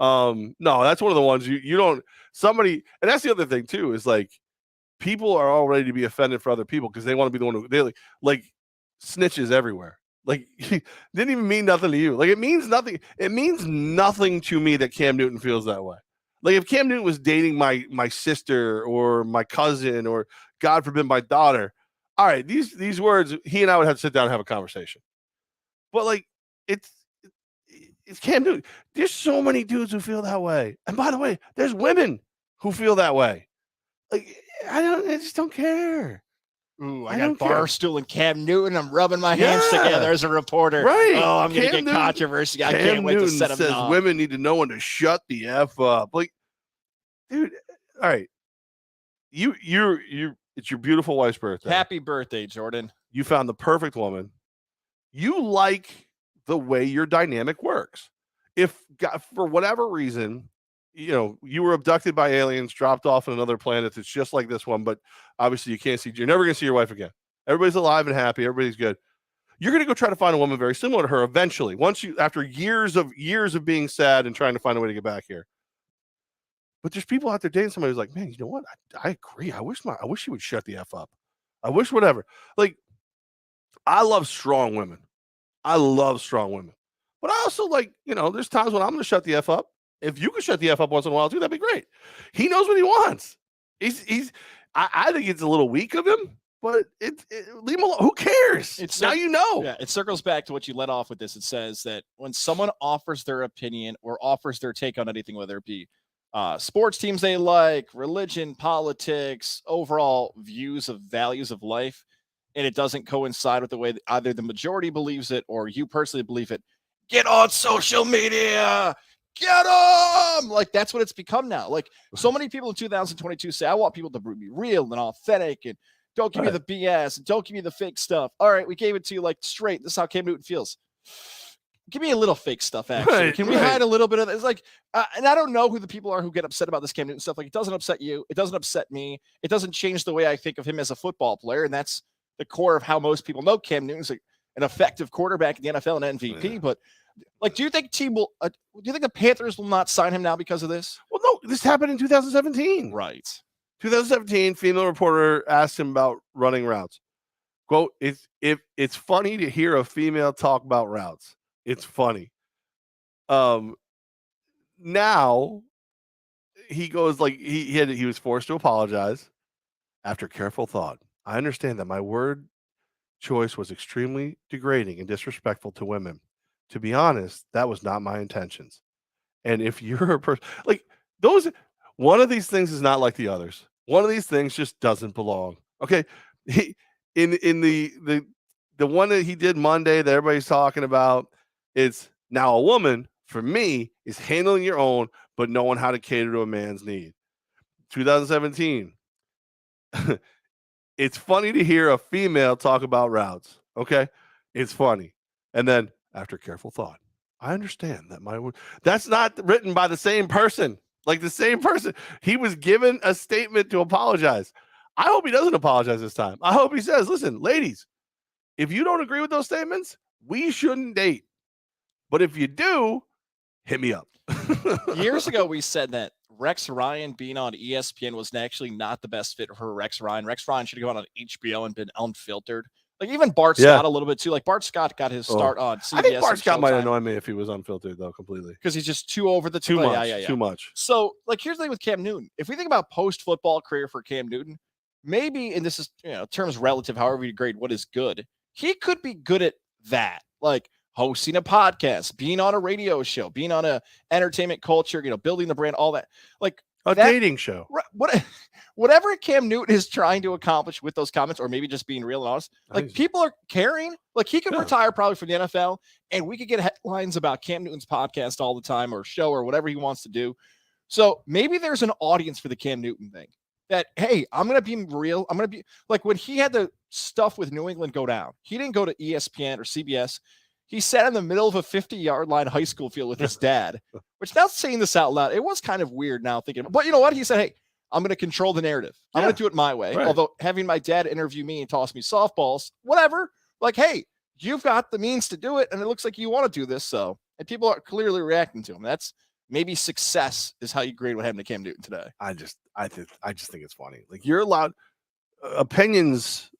No, that's one of the ones you don't somebody, and that's the other thing too, is like people are all ready to be offended for other people because they want to be the one who they like snitches everywhere. Like, didn't even mean nothing to you. Like, it means nothing. It means nothing to me that Cam Newton feels that way. Like, if Cam Newton was dating my sister or my cousin or, God forbid, my daughter, all right, these words, he and I would have to sit down and have a conversation. But like, it's Cam Newton. There's so many dudes who feel that way. And by the way, there's women who feel that way. Like, I just don't care. Ooh, I got Barstool and Cam Newton. I'm rubbing my hands together as a reporter. Right. Oh, I'm going to get controversy. I can't wait to set him says women need to know when to shut the F up. Like, dude, all right. It's your beautiful wife's birthday. Happy birthday, Jordan. You found the perfect woman. You like the way your dynamic works. If for whatever reason, you were abducted by aliens, dropped off on another planet that's just like this one, but obviously you can't see, you're never going to see your wife again. Everybody's alive and happy. Everybody's good. You're going to go try to find a woman very similar to her eventually. After years of being sad and trying to find a way to get back here. But there's people out there dating somebody who's like, man, you know what? I agree. I wish she would shut the F up. I wish whatever. Like, I love strong women. But I also like, there's times when I'm going to shut the F up. If you could shut the F up once in a while too, that'd be great. He knows what he wants. I think it's a little weak of him, but leave him alone. Who cares? Now you know. Yeah, it circles back to what you led off with this. It says that when someone offers their opinion or offers their take on anything, whether it be sports teams they like, religion, politics, overall views of values of life, and it doesn't coincide with the way that either the majority believes it or you personally believe it, get on social media. Get them! Like, that's what it's become now. Like, so many people in 2022 say, I want people to be real and authentic and don't give me the BS and don't give me the fake stuff. All right, we gave it to you like straight. This is how Cam Newton feels. Give me a little fake stuff, actually. Can we hide a little bit of this? Like, and I don't know who the people are who get upset about this Cam Newton stuff. Like, it doesn't upset you. It doesn't upset me. It doesn't change the way I think of him as a football player. And that's the core of how most people know Cam Newton's an effective quarterback in the NFL and MVP. Yeah. But like, do you think the Panthers will not sign him now because of this? Well, no, this happened in 2017. Right. 2017, female reporter asked him about running routes. Quote, it's funny to hear a female talk about routes. It's funny. Now he goes like he was forced to apologize after careful thought. I understand that my word choice was extremely degrading and disrespectful to women. to be honest, that was not my intentions. And if you're a person like those, one of these things is not like the others. One of these things just doesn't belong. Okay. In the one that he did Monday that everybody's talking about, it's now a woman, for me, is handling your own, but knowing how to cater to a man's need. 2017. It's funny to hear a female talk about routes. Okay. It's funny. And then after careful thought, I understand that that's not written by the same person. Like the same person. He was given a statement to apologize. I hope he doesn't apologize this time. I hope he says, listen, ladies, if you don't agree with those statements, we shouldn't date. But if you do, hit me up. Years ago, we said that Rex Ryan being on ESPN was actually not the best fit for Rex Ryan. Rex Ryan should have gone on HBO and been unfiltered. Like even Bart Scott a little bit too. Like Bart Scott got his start on CBS. I think Bart Scott might annoy me if he was unfiltered though completely. Because he's just too over the top. Too much. So like here's the thing with Cam Newton. If we think about post-football career for Cam Newton, maybe, and this is terms relative, however you grade what is good, he could be good at that. Like hosting a podcast, being on a radio show, being on a entertainment culture, building the brand, all that. Like dating show. Whatever Cam Newton is trying to accomplish with those comments, or maybe just being real and honest, like people are caring. Like he could retire probably from the NFL, and we could get headlines about Cam Newton's podcast all the time, or show, or whatever he wants to do. So maybe there's an audience for the Cam Newton thing. That, hey, I'm going to be real. I'm going to be like when he had the stuff with New England go down, he didn't go to ESPN or CBS. He sat in the middle of a 50-yard line high school field with his dad, which now saying this out loud, it was kind of weird now thinking, but you know what? He said, hey, I'm going to control the narrative. I'm going to do it my way. Right. Although having my dad interview me and toss me softballs, whatever, like, hey, you've got the means to do it. And it looks like you want to do this. So, and people are clearly reacting to him. That's maybe success is how you grade what happened to Cam Newton today. I just think it's funny. Like you're allowed, opinions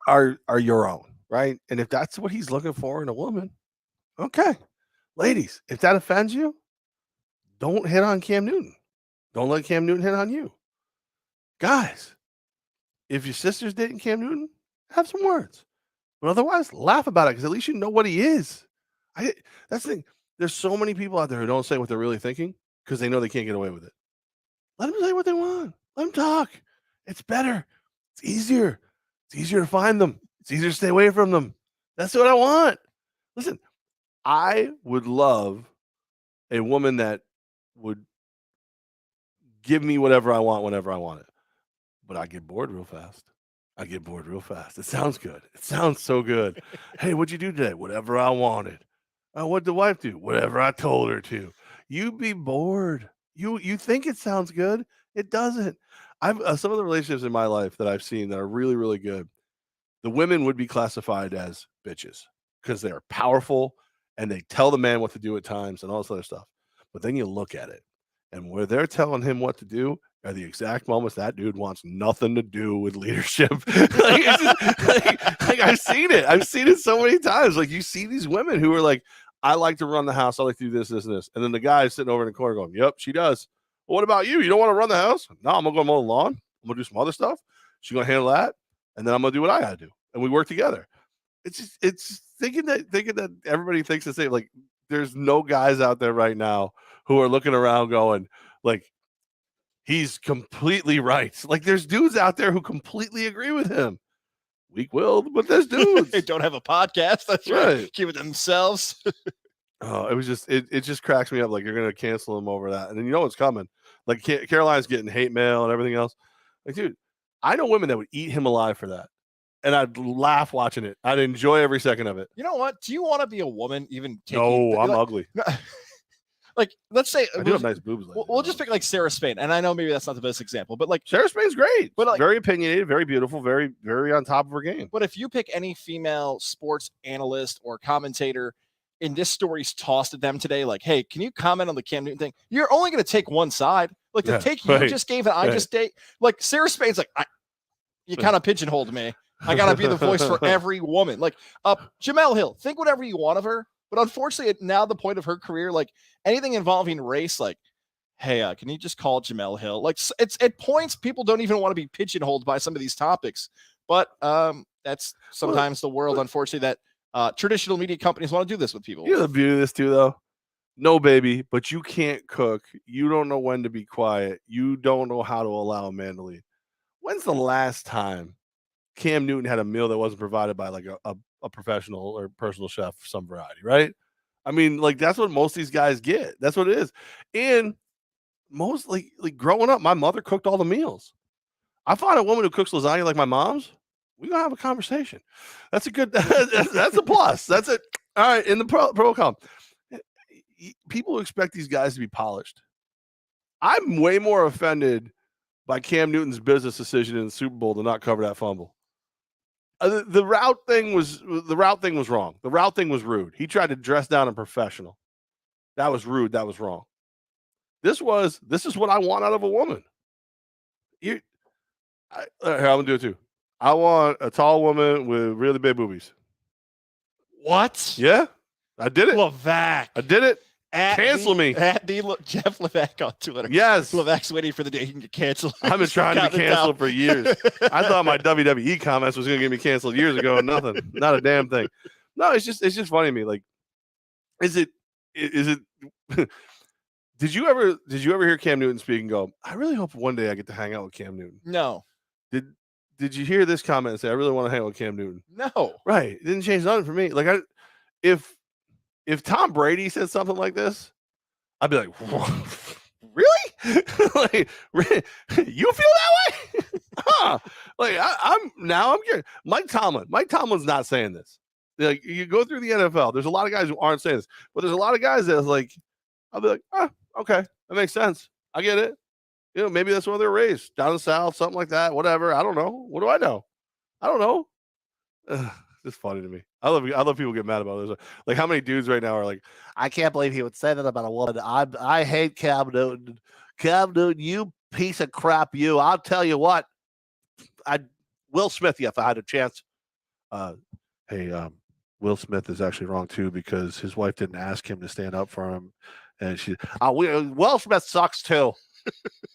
are your own, right? And if that's what he's looking for in a woman, okay, ladies, if that offends you, don't hit on Cam Newton. Don't let Cam Newton hit on you. Guys, if your sister's dating Cam Newton, have some words. But otherwise, laugh about it because at least you know what he is. That's the thing. There's so many people out there who don't say what they're really thinking because they know they can't get away with it. Let them say what they want. Let them talk. It's better. It's easier. It's easier to find them. It's easier to stay away from them. That's what I want. Listen, I would love a woman that would give me whatever I want whenever I want it. But I get bored real fast. It sounds good. It sounds so good. Hey, what'd you do today? Whatever I wanted. What'd the wife do? Whatever I told her to. You'd be bored. You think it sounds good. It doesn't. I've some of the relationships in my life that I've seen that are really, really good. The women would be classified as bitches because they're powerful and they tell the man what to do at times and all this other stuff. But then you look at it and where they're telling him what to do are the exact moments that dude wants nothing to do with leadership. like I've seen it. I've seen it so many times. Like you see these women who are like, I like to run the house. I like to do this, this, and this. And then the guy is sitting over in the corner going, yep, she does. Well, what about you? You don't want to run the house? No, I'm going to go mow the lawn. I'm going to do some other stuff. She's going to handle that. And then I'm going to do what I got to do. And we work together. It's thinking that everybody thinks the same. Like there's no guys out there right now who are looking around going like, he's completely right. Like there's dudes out there who completely agree with him. Weak-willed, but there's dudes. They don't have a podcast. That's right. Keep it themselves. Oh, it was just it just cracks me up. Like you're gonna cancel him over that, and then you know what's coming. Like Caroline's getting hate mail and everything else. Like, dude, I know women that would eat him alive for that, and I'd laugh watching it. I'd enjoy every second of it. You know what? Do you want to be a woman? Even no, I'm ugly. Like, let's say I do have nice boobs. We'll just pick like Sarah Spain, and I know maybe that's not the best example, but like Sarah Spain's great, but like, very opinionated, very beautiful, very very on top of her game. But if you pick any female sports analyst or commentator, and this story's tossed at them today, like, hey, can you comment on the Cam Newton thing? You're only going to take one side. Like the take you just gave and I just take. Like Sarah Spain's like, you kind of pigeonholed me. I got to be the voice for every woman. Like Jamel Hill, think whatever you want of her. But unfortunately, now the point of her career, like anything involving race, like, hey, can you just call Jamel Hill? Like it's at points people don't even want to be pigeonholed by some of these topics. But that's sometimes the world, unfortunately, that traditional media companies want to do this with people. You know the beauty of this too, though? No, baby, but you can't cook. You don't know when to be quiet. You don't know how to allow a man to lead. When's the last time Cam Newton had a meal that wasn't provided by like a professional or personal chef of some variety, right? I mean, like that's what most of these guys get. That's what it is. And most like growing up, my mother cooked all the meals. I find a woman who cooks lasagna like my mom's, we're gonna have a conversation. That's a good that's a plus. That's it. All right, in the pro column. People expect these guys to be polished. I'm way more offended by Cam Newton's business decision in the Super Bowl to not cover that fumble. The route thing was wrong. The route thing was rude. He tried to dress down a professional. That was rude. That was wrong. This is what I want out of a woman. Here, I'm gonna do it too. I want a tall woman with really big boobies. What? Yeah, I did it. Levack. I did it. Cancel me. At the Jeff Levack on Twitter. Yes. Levack's waiting for the day he can get canceled. I've been trying to be canceled for years. I thought my WWE comments was going to get me canceled years ago. And nothing. Not a damn thing. No, it's just funny to me. Like, is it? Did you ever hear Cam Newton speak and go, I really hope one day I get to hang out with Cam Newton? No. Did you hear this comment and say, I really want to hang out with Cam Newton? No. Right. It didn't change nothing for me. Like, if Tom Brady said something like this, I'd be like, really? Like, you feel that way? Huh? Like, I'm curious. Mike Tomlin's not saying this. Like, you go through the NFL, there's a lot of guys who aren't saying this, but there's a lot of guys that's like, I'll be like, okay, that makes sense. I get it. You know, maybe that's where they're raised, down in the South, something like that, whatever. I don't know. What do I know? I don't know. It's funny to me. I love people get mad about this. Like, how many dudes right now are like, I can't believe he would say that about a woman. I hate Cam Newton. Cam Newton, you piece of crap, you. I'll tell you what. I'd Will Smith you if I had a chance. Hey, Will Smith is actually wrong too because his wife didn't ask him to stand up for him, and Will Smith sucks too.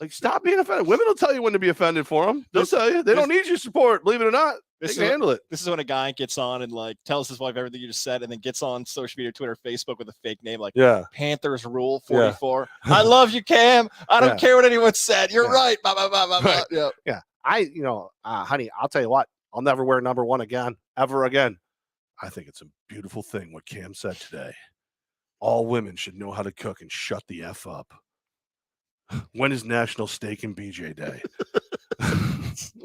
Like, stop being offended. Women will tell you when to be offended for them. They'll tell you. They don't need your support, believe it or not. They can handle it. This is when a guy gets on and like tells his wife everything you just said, and then gets on social media, Twitter, Facebook with a fake name like Panthers Rule 44. Yeah. I love you, Cam. I don't care what anyone said. You're right. Blah, blah, blah, blah, blah. Right. Yeah. Honey, I'll tell you what. I'll never wear number 1 again, ever again. I think it's a beautiful thing what Cam said today. All women should know how to cook and shut the F up. When is National Steak and BJ Day?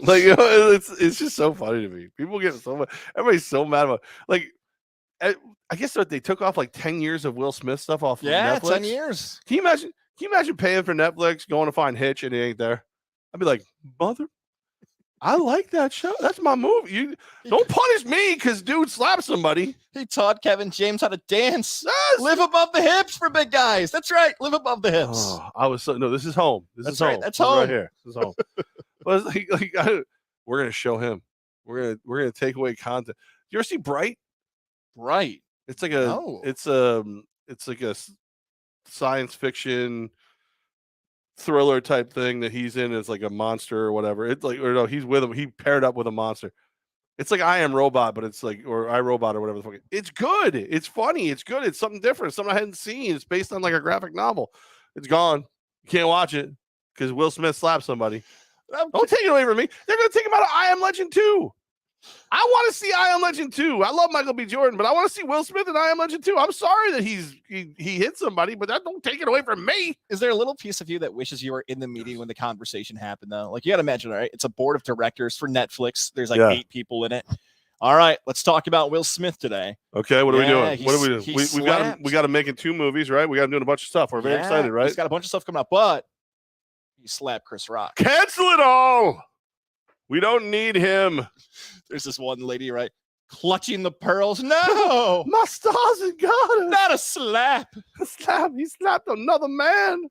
Like, you know, it's just so funny to me. People get so much. Everybody's so mad about. Like, I guess they took off like 10 years of Will Smith stuff off. Yeah, Netflix. 10 years. Can you imagine paying for Netflix, going to find Hitch, and he ain't there? I'd be like, mother. I like that show. That's my movie. You don't punish me because dude slapped somebody. He taught Kevin James how to dance. Yes. Live above the hips for big guys. That's right. Live above the hips. Oh, this is home. This is home. That's home right here. This is home. But it's we're gonna show him. We're gonna take away content. You ever see Bright? Bright. It's like it's like a science fiction thriller type thing that he's in. It's like a monster or whatever. It's like, or no, he's with him. He paired up with a monster. It's like I Am Robot, but it's like, or I Robot or whatever the fuck. It's good. It's funny. It's good. It's something different. It's something I hadn't seen. It's based on like a graphic novel. It's gone. You can't watch it because Will Smith slapped somebody. Don't take it away from me. They're going to take him out of I Am Legend 2. I want to see I Am Legend 2. I love Michael B. Jordan, but I want to see Will Smith in I Am Legend 2. I'm sorry that he hit somebody, but that don't take it away from me. Is there a little piece of you that wishes you were in the meeting when the conversation happened, though? Like, you got to imagine, right? It's a board of directors for Netflix. There's like 8 people in it. All right, let's talk about Will Smith today. Okay, what are we doing? What are we doing? We got to make 2 movies, right? We got to do a bunch of stuff. We're very excited, right? He's got a bunch of stuff coming up, but he slapped Chris Rock. Cancel it all. We don't need him. There's this one lady, right? Clutching the pearls. No. My stars and goddess. Not a slap. A slap. He slapped another man.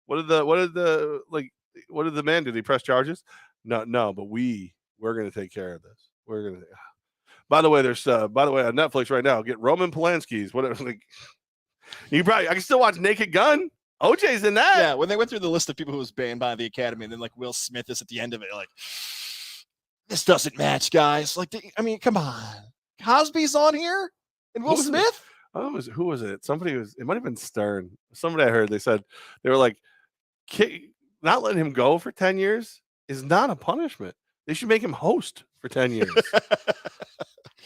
What did the man do? Did he press charges? No, but we're gonna take care of this. We're gonna. By the way, there's on Netflix right now. Get Roman Polanski's whatever. Like, I can still watch Naked Gun. OJ's in that. Yeah, when they went through the list of people who was banned by the Academy, and then like Will Smith is at the end of it, like, this doesn't match, guys. Like, I mean, come on. Cosby's on here? And Will Smith? Who was it? It might have been Stern. Somebody I heard, they said, they were like, not letting him go for 10 years is not a punishment. They should make him host for 10 years.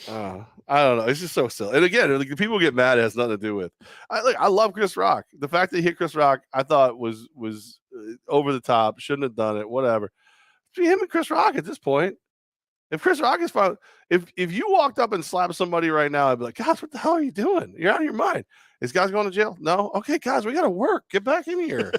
I don't know. It's just so silly. And again, like, the people get mad. It has nothing to do with. I love Chris Rock. The fact that he hit Chris Rock, I thought was over the top. Shouldn't have done it. Whatever. Between him and Chris Rock at this point. If Chris Rock is fine, if you walked up and slapped somebody right now, I'd be like, guys, what the hell are you doing? You're out of your mind. Is guys going to jail? No. Okay, guys, we got to work. Get back in here.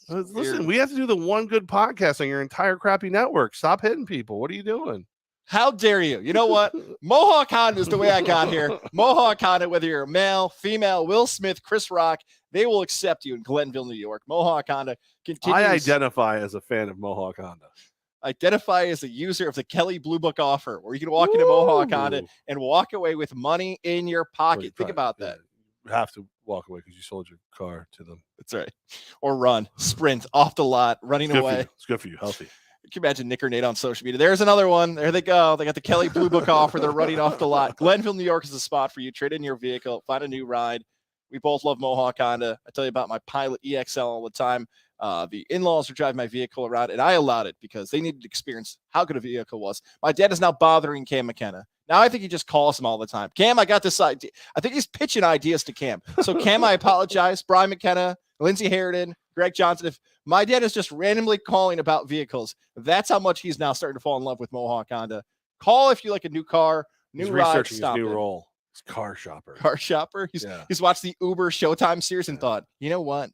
Listen, we have to do the one good podcast on your entire crappy network. Stop hitting people. What are you doing? How dare you? You know what? Mohawk Honda is the way I got here. Mohawk Honda, whether you're a male, female, Will Smith, Chris Rock, they will accept you in Glenville, New York. Mohawk Honda continues. I identify as a fan of Mohawk Honda. Identify as a user of the Kelly Blue Book offer, where you can walk into Mohawk Honda and walk away with money in your pocket. Think about that. You have to walk away because you sold your car to them. That's right. Or run, sprint off the lot, running away. It's good for you. Healthy. Can you imagine Nick or Nate on social media? There's another one. There they go. They got the Kelly Blue Book offer. They're running off the lot. Glenville, New York is the spot for you. Trade in your vehicle. Find a new ride. We both love Mohawk Honda. I tell you about my Pilot EXL all the time. The in-laws are driving my vehicle around, and I allowed it because they needed to experience how good a vehicle was. My dad is now bothering Cam McKenna. Now I think he just calls him all the time. Cam, I got this idea. I think he's pitching ideas to Cam. So Cam, I apologize. Brian McKenna, Lindsey Harden, Greg Johnson. If my dad is just randomly calling about vehicles, that's how much he's now starting to fall in love with Mohawk Honda. Call if you like a new car, new ride. Researching his new role. He's car shopper. Car shopper. He's watched the Uber Showtime series and thought, you know what?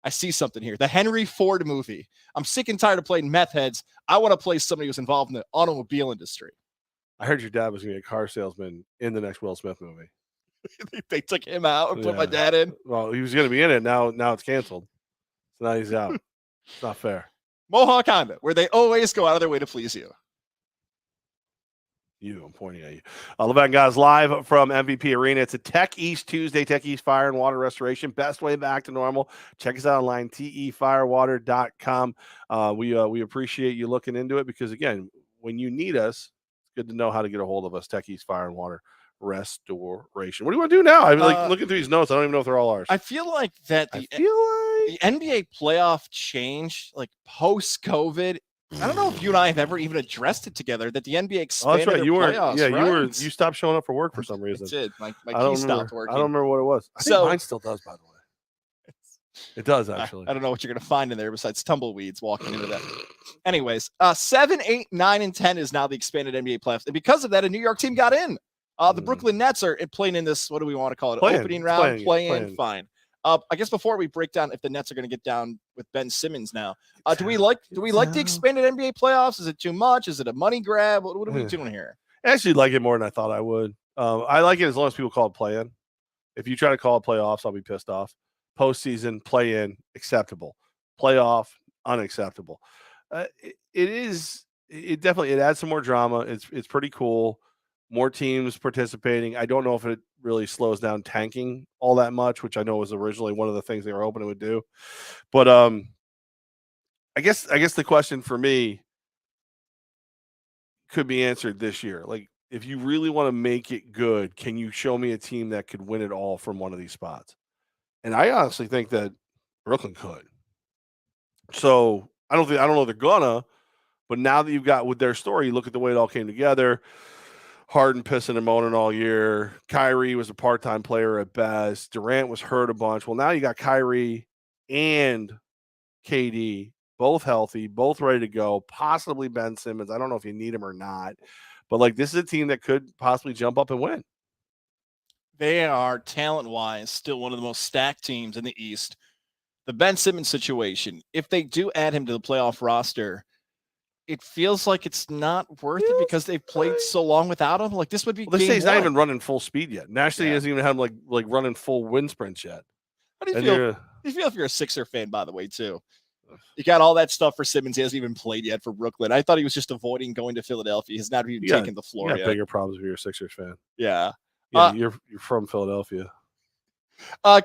I see something here. The Henry Ford movie. I'm sick and tired of playing meth heads. I want to play somebody who's involved in the automobile industry. I heard your dad was going to be a car salesman in the next Will Smith movie. They took him out and put my dad in. Well, he was going to be in it. Now it's canceled. So now he's out. It's not fair. Mohawk Honda, where they always go out of their way to please you. I'm pointing at you. Levack and Goz live from MVP Arena. It's a Tech East Tuesday, Tech East Fire and Water Restoration. Best way back to normal. Check us out online, tefirewater.com. We appreciate you looking into it because, again, when you need us, it's good to know how to get a hold of us, Tech East Fire and Water Restoration. What do you want to do now? I'm looking through these notes. I don't even know if they're all ours. I feel like that the NBA playoff change, like post-COVID, I don't know if you and I have ever even addressed it together that the NBA expanded their playoffs. Yeah, you stopped showing up for work for some reason. I did. My key stopped working. I don't remember what it was. I think mine still does, by the way. It does, actually. I don't know what you're going to find in there besides tumbleweeds walking into that. Anyways, 7, 8, 9, and 10 is now the expanded NBA playoffs. And because of that, a New York team got in. The Brooklyn Nets are playing in this, what do we want to call it? Opening round, play-in, fine. I guess before we break down if the Nets are going to get down with Ben Simmons now, do we like the expanded NBA playoffs? Is it too much? Is it a money grab? What are we doing here? I actually like it more than I thought I would. I like it as long as people call it play-in. If you try to call it playoffs, I'll be pissed off. Postseason, play-in, acceptable. Playoff, unacceptable. It definitely adds some more drama. It's pretty cool. More teams participating. I don't know if it really slows down tanking all that much, which I know was originally one of the things they were hoping it would do. But I guess the question for me could be answered this year. Like, if you really want to make it good, can you show me a team that could win it all from one of these spots? And I honestly think that Brooklyn could. So I don't know they're gonna, but now that you've got with their story, you look at the way it all came together. Harden pissing and moaning all year. Kyrie was a part-time player at best. Durant was hurt a bunch. Well, now you got Kyrie and KD, both healthy, both ready to go, possibly Ben Simmons. I don't know if you need him or not. But, like, this is a team that could possibly jump up and win. They are, talent-wise, still one of the most stacked teams in the East. The Ben Simmons situation, if they do add him to the playoff roster, it feels like it's not worth it because they've played so long without him. Like, this would be they say he's not even running full speed yet. Nationally, he hasn't even had him like running full wind sprints yet. How do you feel? How do you feel if you're a Sixer fan, by the way, too? You got all that stuff for Simmons. He hasn't even played yet for Brooklyn. I thought he was just avoiding going to Philadelphia. He's not even taken the floor yet. Bigger problems if you're a Sixers fan. Yeah. You're from Philadelphia.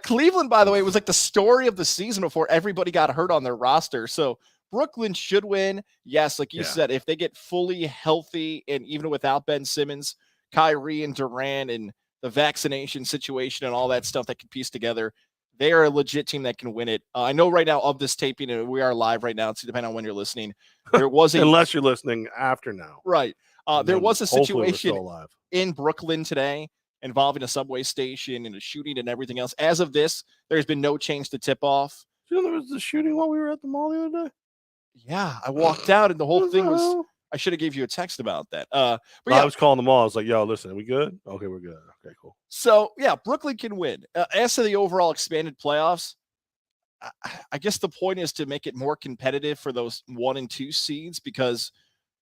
Cleveland, by the way, was like the story of the season before everybody got hurt on their roster. So Brooklyn should win. Yes, like you said, if they get fully healthy and even without Ben Simmons, Kyrie and Durant and the vaccination situation and all that stuff that can piece together, they are a legit team that can win it. I know right now of this taping, and we are live right now, so depending on when you're listening, there was unless you're listening after now. Right. There was a situation alive. in Brooklyn today involving a subway station and a shooting and everything else. As of this, there's been no change to tip off. You know, there was the shooting while we were at the mall the other day. Yeah, I walked out and the whole thing was. I should have gave you a text about that. But yeah, I was calling them all. I was like, "Yo, listen, are we good? Okay, we're good. Okay, cool." So yeah, Brooklyn can win. As to the overall expanded playoffs, I guess the point is to make it more competitive for those 1 and 2 seeds, because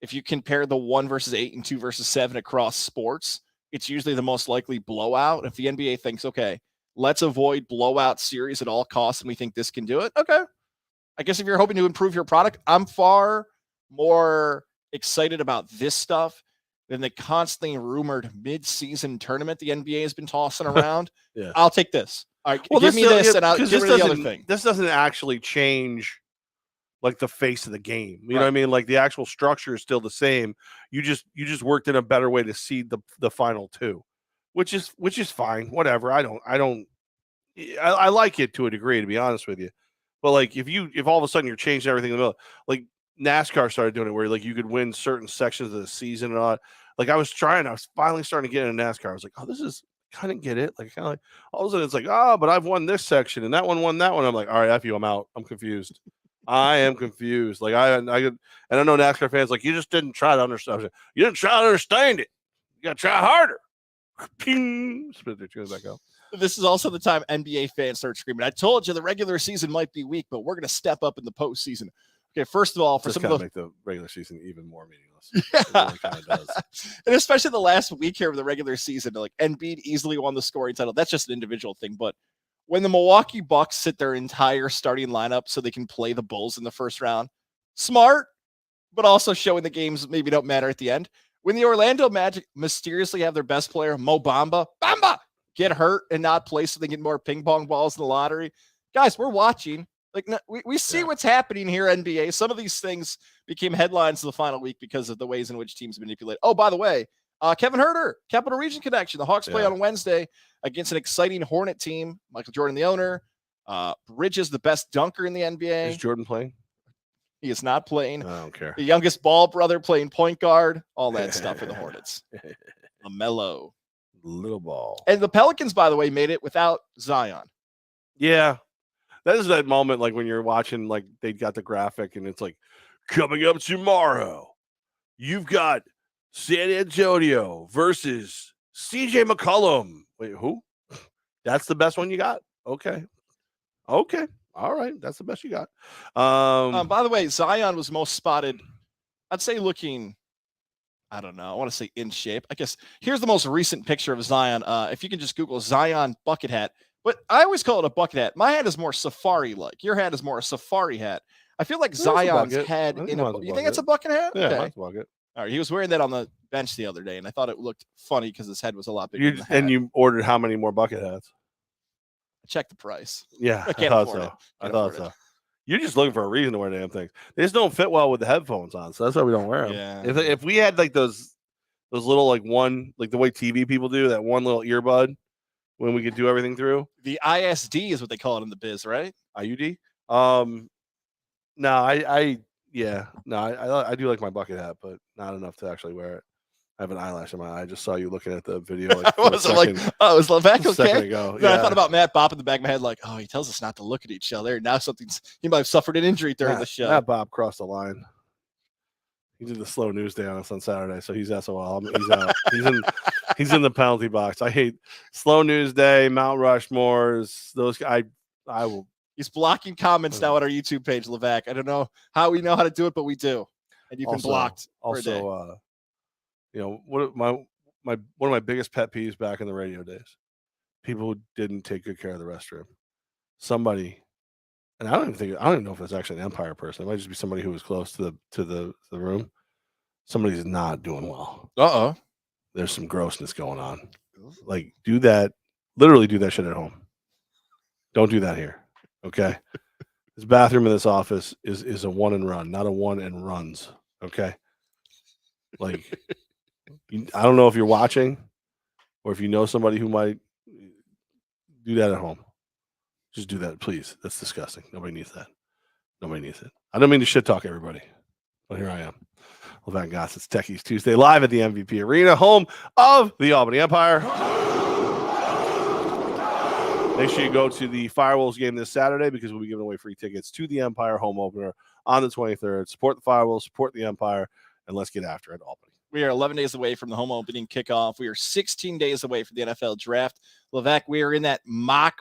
if you compare the 1 versus 8 and 2 versus 7 across sports, it's usually the most likely blowout. If the NBA thinks, okay, let's avoid blowout series at all costs, and we think this can do it, okay. I guess if you're hoping to improve your product, I'm far more excited about this stuff than the constantly rumored mid-season tournament the NBA has been tossing around. Yeah. I'll take this. All right, well, give me this, and I'll get rid of the other thing. This doesn't actually change like the face of the game. You know what I mean? Like the actual structure is still the same. You just worked in a better way to seed the final 2, which is fine. Whatever. I like it to a degree, to be honest with you. But like if all of a sudden you're changing everything in the middle, like NASCAR started doing it where like you could win certain sections of the season and all. Like I was finally starting to get into NASCAR. I was like, oh, this is kind of get it. Like kind of like all of a sudden it's like, oh, but I've won this section and that one won that one. I'm like, all right, F you, I'm out. I'm confused. I am confused. Like I know NASCAR fans like, you just didn't try to understand. You didn't try to understand it. You got to try harder. Ping. Spit their tunes back out. This is also the time NBA fans start screaming, I told you the regular season might be weak, but we're going to step up in the postseason. Okay, first of all, for some of those, make the regular season even more meaningless. Yeah. It really kind of does. And especially the last week here of the regular season, like Embiid easily won the scoring title. That's just an individual thing. But when the Milwaukee Bucks sit their entire starting lineup so they can play the Bulls in the first round, smart, but also showing the games maybe don't matter at the end. When the Orlando Magic mysteriously have their best player, Mo Bamba, get hurt and not play so they get more ping pong balls in the lottery. Guys, we're watching. Like we see what's happening here, NBA. Some of these things became headlines of the final week because of the ways in which teams manipulate. Oh, by the way, Kevin Huerter, Capital Region Connection. The Hawks play on Wednesday against an exciting Hornet team. Michael Jordan, the owner. Bridges, the best dunker in the NBA. Is Jordan playing? He is not playing. I don't care. The youngest Ball brother playing point guard. All that stuff for the Hornets. LaMelo. Little ball. And the Pelicans, by the way, made it without Zion. Yeah. That is that moment like when you're watching, like they got the graphic and it's like, coming up tomorrow, you've got San Antonio versus CJ McCollum. Wait, who? That's the best one you got? Okay. All right. That's the best you got. By the way, Zion was most spotted, I'd say looking, I don't know, I want to say in shape. I guess here's the most recent picture of Zion. If you can just Google Zion bucket hat. But I always call it a bucket hat. My hat is more safari-like. Your hat is more a safari hat. I feel like Zion's head in a – you think it's a bucket hat? Yeah, okay. It's a bucket. All right, he was wearing that on the bench the other day, and I thought it looked funny because his head was a lot bigger than the hat. And you ordered how many more bucket hats? I checked the price. Yeah, I can't afford it. I thought so. You're just looking for a reason to wear damn things. They just don't fit well with the headphones on, so that's why we don't wear them. Yeah. If we had like those little like one like the way TV people do that one little earbud when we could do everything through. The ISD is what they call it in the biz, right? IUD. No, I do like my bucket hat, but not enough to actually wear it. I have an eyelash in my eye. I just saw you looking at the video. Like, was it like, oh, is Levack okay? Ago. No, I thought about Matt Bopp in the back of my head, like, oh, he tells us not to look at each other. Now he might have suffered an injury during the show. Matt Bopp crossed the line. He did the slow news day on us on Saturday, so he's SOL. He's out. He's in the penalty box. I hate slow news day, Mount Rushmores. Those guys. I will. He's blocking comments now on our YouTube page, Levack. I don't know how we know how to do it, but we do. And you've been blocked. Also, one of my biggest pet peeves back in the radio days, people who didn't take good care of the restroom. Somebody, and I don't even know if it's actually an Empire person. It might just be somebody who was close to the room. Somebody's not doing well. There's some grossness going on. Like, literally do that shit at home. Don't do that here. Okay. This bathroom in this office is a one and run, not a one and runs. Okay. Like, I don't know if you're watching or if you know somebody who might, do that at home. Just do that, please. That's disgusting. Nobody needs that. Nobody needs it. I don't mean to shit talk everybody, but here I am. Levack and Goz, it's Techies Tuesday, live at the MVP Arena, home of the Albany Empire. Make sure you go to the Firewolves game this Saturday because we'll be giving away free tickets to the Empire home opener on the 23rd. Support the Firewolves, support the Empire, and let's get after it, Albany. We are 11 days away from the home opening kickoff. We are 16 days away from the NFL draft. Levack, we are in that mock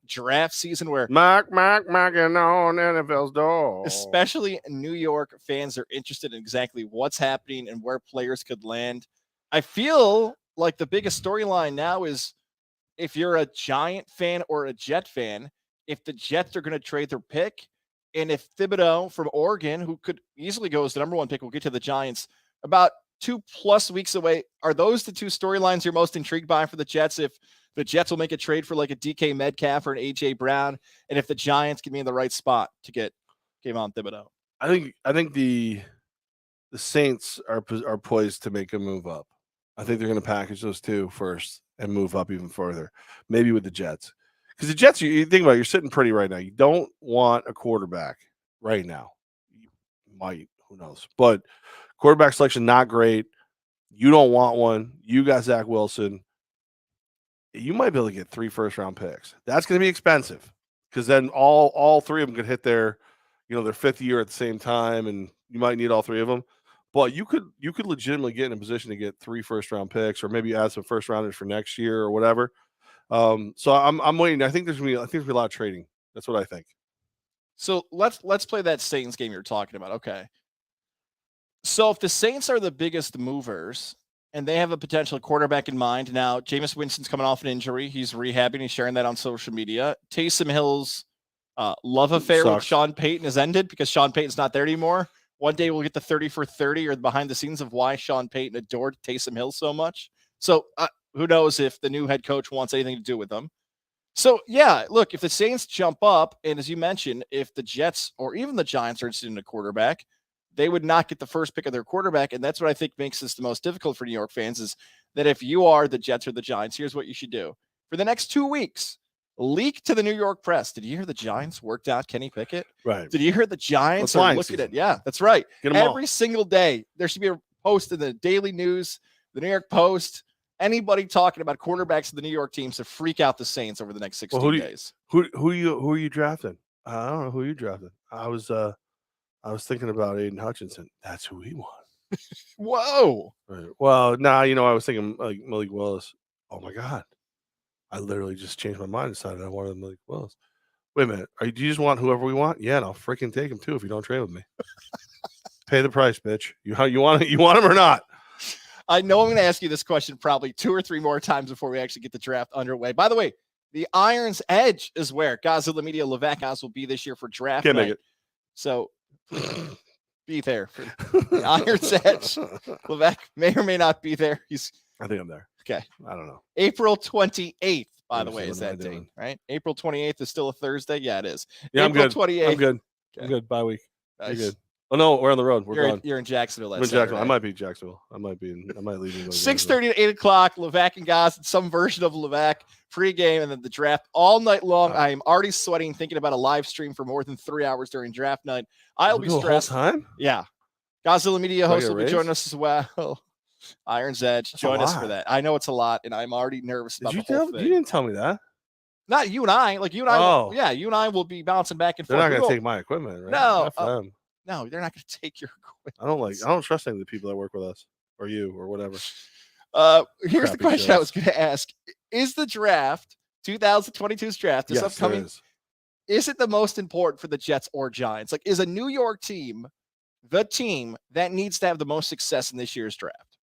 draft season where knocking on NFL's door. Especially New York fans are interested in exactly what's happening and where players could land. I feel like the biggest storyline now is if you're a Giant fan or a Jet fan, if the Jets are going to trade their pick, and if Thibodeau from Oregon, who could easily go as the number one pick, will get to the Giants about 2+ weeks away. Are those the two storylines you're most intrigued by for the Jets? If the Jets will make a trade for like a DK Metcalf or an AJ Brown, and if the Giants can be in the right spot to get Kayvon Thibodeau? I think the Saints are poised to make a move up. I think they're going to package those two first and move up even further, maybe with the Jets. Because the Jets, you think about it, you're sitting pretty right now. You don't want a quarterback right now. You might, who knows? But quarterback selection, not great. You don't want one. You got Zach Wilson. You might be able to get 3 first-round picks. That's going to be expensive because then all 3 of them could hit their 5th year at the same time, and you might need all 3 of them. But you could legitimately get in a position to get 3 first-round picks, or maybe add some first-rounders for next year or whatever. So I'm waiting. I think there's gonna be a lot of trading. That's what I think. So let's play that Saints game you're talking about. Okay. So if the Saints are the biggest movers and they have a potential quarterback in mind, now Jameis Winston's coming off an injury. He's rehabbing. He's sharing that on social media. Taysom Hill's love affair with Sean Payton has ended because Sean Payton's not there anymore. One day we'll get the 30 for 30 or the behind the scenes of why Sean Payton adored Taysom Hill so much. So who knows if the new head coach wants anything to do with them. So, yeah, look, if the Saints jump up, and as you mentioned, if the Jets or even the Giants are interested in a quarterback, they would not get the first pick of their quarterback. And that's what I think makes this the most difficult for New York fans is that if you are the Jets or the Giants, here's what you should do. For the next 2 weeks, leak to the New York press. Did you hear the Giants worked out Kenny Pickett? Right. Did you hear the Giants are looking at? Yeah, that's right. Every single day, there should be a post in the Daily News, the New York Post, anybody talking about quarterbacks of the New York teams to freak out the Saints over the next 16 days. Who are you drafting? I don't know who you drafted. I was thinking about Aiden Hutchinson. That's who he won. Whoa. Right. Well, now I was thinking like Malik Willis. Oh my God. I literally just changed my mind and decided I wanted Malik Willis. Wait a minute. Do you just want whoever we want? Yeah, and I'll freaking take him too if you don't trade with me. Pay the price, bitch. You want him or not? I know I'm going to ask you this question probably 2 or 3 more times before we actually get the draft underway. By the way, the Iron's Edge is where Godzilla Media Levack Goz will be this year for draft Can't night. make it. So be there for the Iron's Edge. Levack may or may not be there. I think I'm there. Okay. I don't know. April 28th, by the way, is that date, right? April 28th is still a Thursday. Yeah, it is. Yeah, April I'm good. 28th. I'm good. Okay. I'm good. Bye week. Nice. You're good. Oh no, we're on the road. We're gone. You're in Jacksonville. I'm in Jacksonville. I might be in Jacksonville. I might leave. 6:30 to 8 o'clock. Levack and Goz, some version of Levack pregame, and then the draft all night long. I am already sweating thinking about a live stream for more than 3 hours during draft night. I'll be stressed. The whole time? Yeah. Godzilla Media host will be joining us as well. Iron's Edge, join us for that. I know it's a lot, and I'm already nervous about the whole thing. You didn't tell me that. Not you and I. Like you and I. You and I will be bouncing back and forth. They're not going to take my equipment, right? No. No, they're not going to take your equipment. I don't trust any of the people that work with us or you or whatever. Here's the question I was going to ask. Is the draft, 2022's draft, this upcoming, is it the most important for the Jets or Giants? Like, is a New York team the team that needs to have the most success in this year's draft?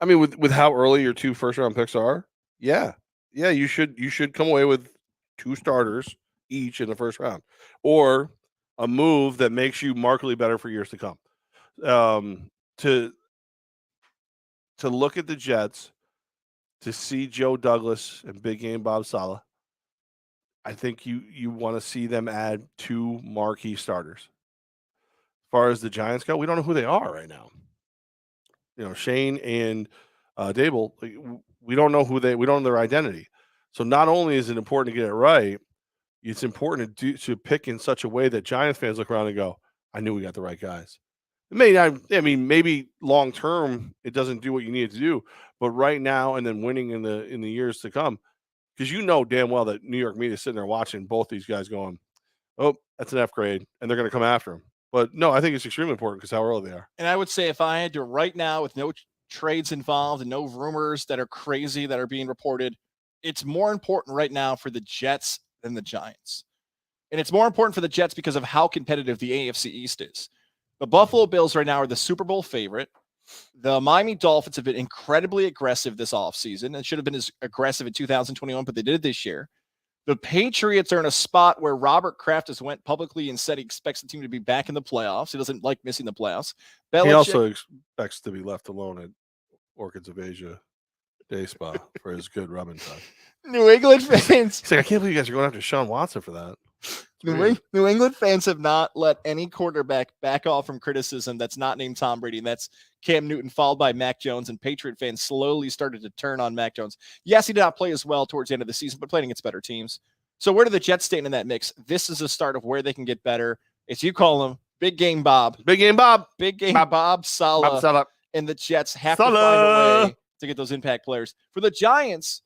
I mean, with how early your 2 first-round picks are, yeah, you should come away with 2 starters each in the first round, or a move that makes you markedly better for years to come. To look at the Jets, to see Joe Douglas and big game Bob Saleh, I think you want to see them add 2 marquee starters. As far as the Giants go, we don't know who they are right now. Shane and Dable, we don't know we don't know their identity. So not only is it important to get it right, it's important to pick in such a way that Giants fans look around and go, I knew we got the right guys. It may not, I mean, maybe long term it doesn't do what you need it to do, but right now and then winning in the years to come, because you know damn well that New York media is sitting there watching both these guys going, oh, that's an F grade, and they're going to come after him. But no, I think it's extremely important because how early they are. And I would say if I had to right now, with no trades involved and no rumors that are crazy that are being reported, it's more important right now for the Jets than the Giants. And it's more important for the Jets because of how competitive the AFC East is. The Buffalo Bills right now are the Super Bowl favorite. The Miami Dolphins have been incredibly aggressive this offseason and should have been as aggressive in 2021, but they did it this year. The Patriots are in a spot where Robert Kraft has went publicly and said he expects the team to be back in the playoffs. He doesn't like missing the playoffs. He also expects to be left alone at Orchids of Asia Day Spa for his good rubbing time. New England fans. He's like, I can't believe you guys are going after Sean Watson for that. New England fans have not let any quarterback back off from criticism that's not named Tom Brady, and that's Cam Newton, followed by Mac Jones, and Patriot fans slowly started to turn on Mac Jones. Yes, he did not play as well towards the end of the season, but playing against better teams. So where do the Jets stand in that mix? This is the start of where they can get better. It's you call him Big Game Bob. Big Game Bob. Big Game Bob Saleh. Bob Saleh. And the Jets have to find a way to get those impact players. For the Giants,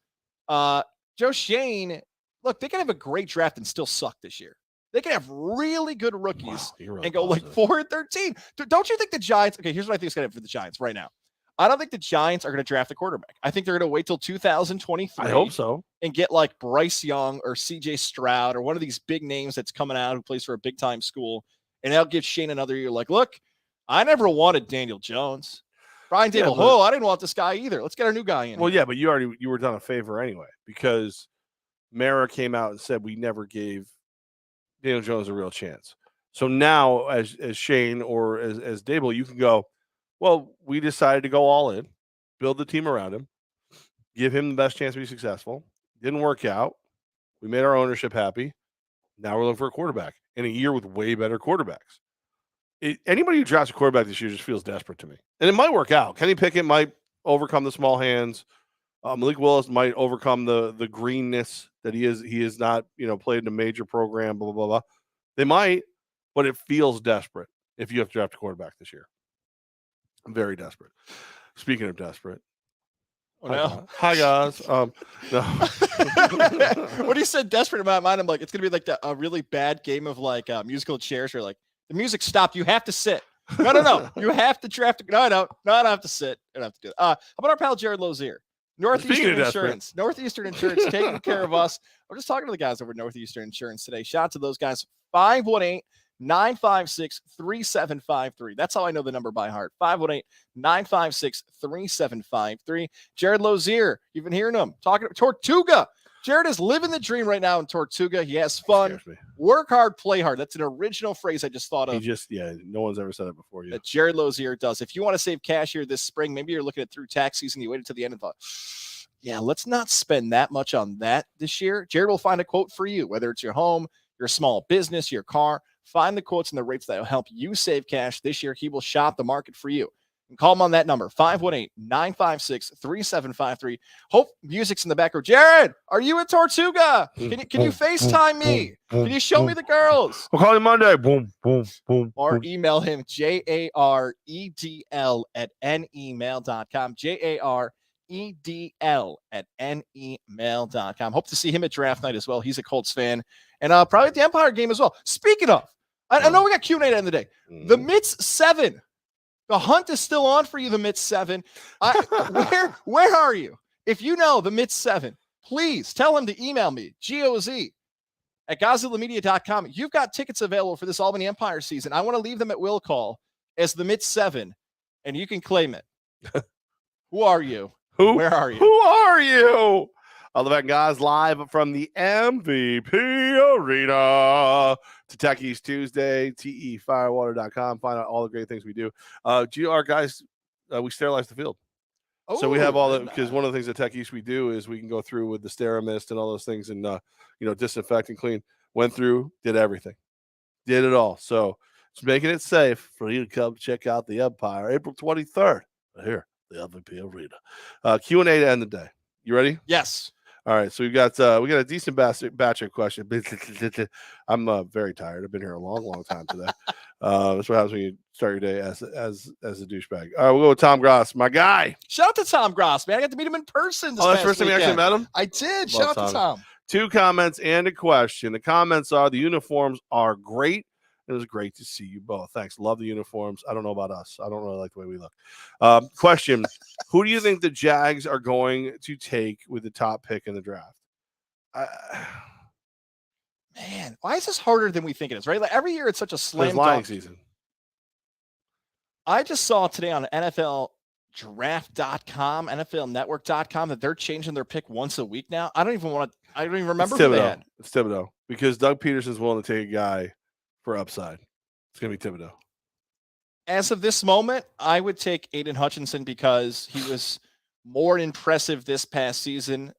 Joe Shane, look, they can have a great draft and still suck this year. They can have really good rookies and go like 4-13. Don't you think the Giants? Okay, here's what I think is going to happen for the Giants right now. I don't think the Giants are going to draft a quarterback. I think they're going to wait till 2023. I hope so. And get like Bryce Young or CJ Stroud or one of these big names that's coming out who plays for a big time school. And they'll give Shane another year. Like, look, I never wanted Daniel Jones. Brian Dable, I didn't want this guy either. Let's get our new guy in. Well, yeah, but you were done a favor anyway, because Meyer came out and said we never gave Daniel Jones a real chance. So now as Shane or as Dable, you can go, well, we decided to go all in, build the team around him, give him the best chance to be successful. Didn't work out. We made our ownership happy. Now we're looking for a quarterback in a year with way better quarterbacks. Anybody who drafts a quarterback this year just feels desperate to me. And it might work out. Kenny Pickett might overcome the small hands. Malik Willis might overcome the greenness that he is. He is not, played in a major program, blah, blah, blah, blah. They might, but it feels desperate if you have to draft a quarterback this year. I'm very desperate. Speaking of desperate. Hi, guys. No. When you said desperate in my mind, I'm like, it's going to be like a really bad game of like musical chairs where like the music stopped. You have to sit. No. You have to draft. No, I don't have to sit. I don't have to do it. How about our pal Jared Lozier? Northeastern Insurance taking care of us. I'm just talking to the guys over at Northeastern Insurance today. Shout out to those guys. 518-956-3753. That's how I know the number by heart. 518-956-3753. Jared Lozier, you've been hearing him talking to Tortuga. Jared is living the dream right now in Tortuga. He has fun. Work hard, play hard. That's an original phrase I just thought of. No one's ever said it before you. That Jared Lozier does. If you want to save cash here this spring, maybe you're looking at through tax season, you waited to the end and thought, yeah, let's not spend that much on that this year. Jared will find a quote for you, whether it's your home, your small business, your car. Find the quotes and the rates that will help you save cash this year. He will shop the market for you. And call him on that number, 518-956-3753. Hope music's in the background. Jared, are you in Tortuga? Can you FaceTime me? Can you show me the girls? I'll call you Monday. Boom, boom, boom. Or email him, jaredl@nemail.com. jaredl@nemail.com. Hope to see him at draft night as well. He's a Colts fan. And probably at the Empire game as well. Speaking of, I know we got Q&A at the end of the day. The Mitts 7. The hunt is still on for you, the Mitts 7. Where are you? If you know the Mitts 7, please tell him to email me, goz@gozillamedia.com. You've got tickets available for this Albany Empire season. I want to leave them at will call as the Mitts 7, and you can claim it. Who are you? Where are you? Who are you? Levack and Goz live from the MVP Arena. To Tech East Tuesday, tefirewater.com. Find out all the great things we do. Our guys, we sterilize the field. So we have all that, because one of the things at Tech East we do is we can go through with the Steramist and all those things and, disinfect and clean. Went through, did everything. Did it all. So it's making it safe for you to come check out the Empire April 23rd here The LVP Arena. Q&A to end the day. You ready? Yes. All right, so we got a decent batch of questions. I'm very tired. I've been here a long time today. That's what happens when you start your day as a douchebag. All right, we'll go with Tom Gross, my guy. Shout out to Tom Gross, man. I got to meet him in person. That's the first time you actually met him? I did. Love Shout out to Tom. 2 comments and a question. The comments are the uniforms are great. It was great to see you both. Thanks. Love the uniforms. I don't know about us. I don't really like the way we look. Question: who do you think the Jags are going to take with the top pick in the draft? Man, why is this harder than we think it is, right? Like every year it's such a slam dunk season. I just saw today on NFLDraft.com, NFLNetwork.com that they're changing their pick once a week now. I don't even remember who they had. It's Thibodeau because Doug Peterson's willing to take a guy for upside. It's going to be Thibodeau. As of this moment, I would take Aiden Hutchinson because he was more impressive this past season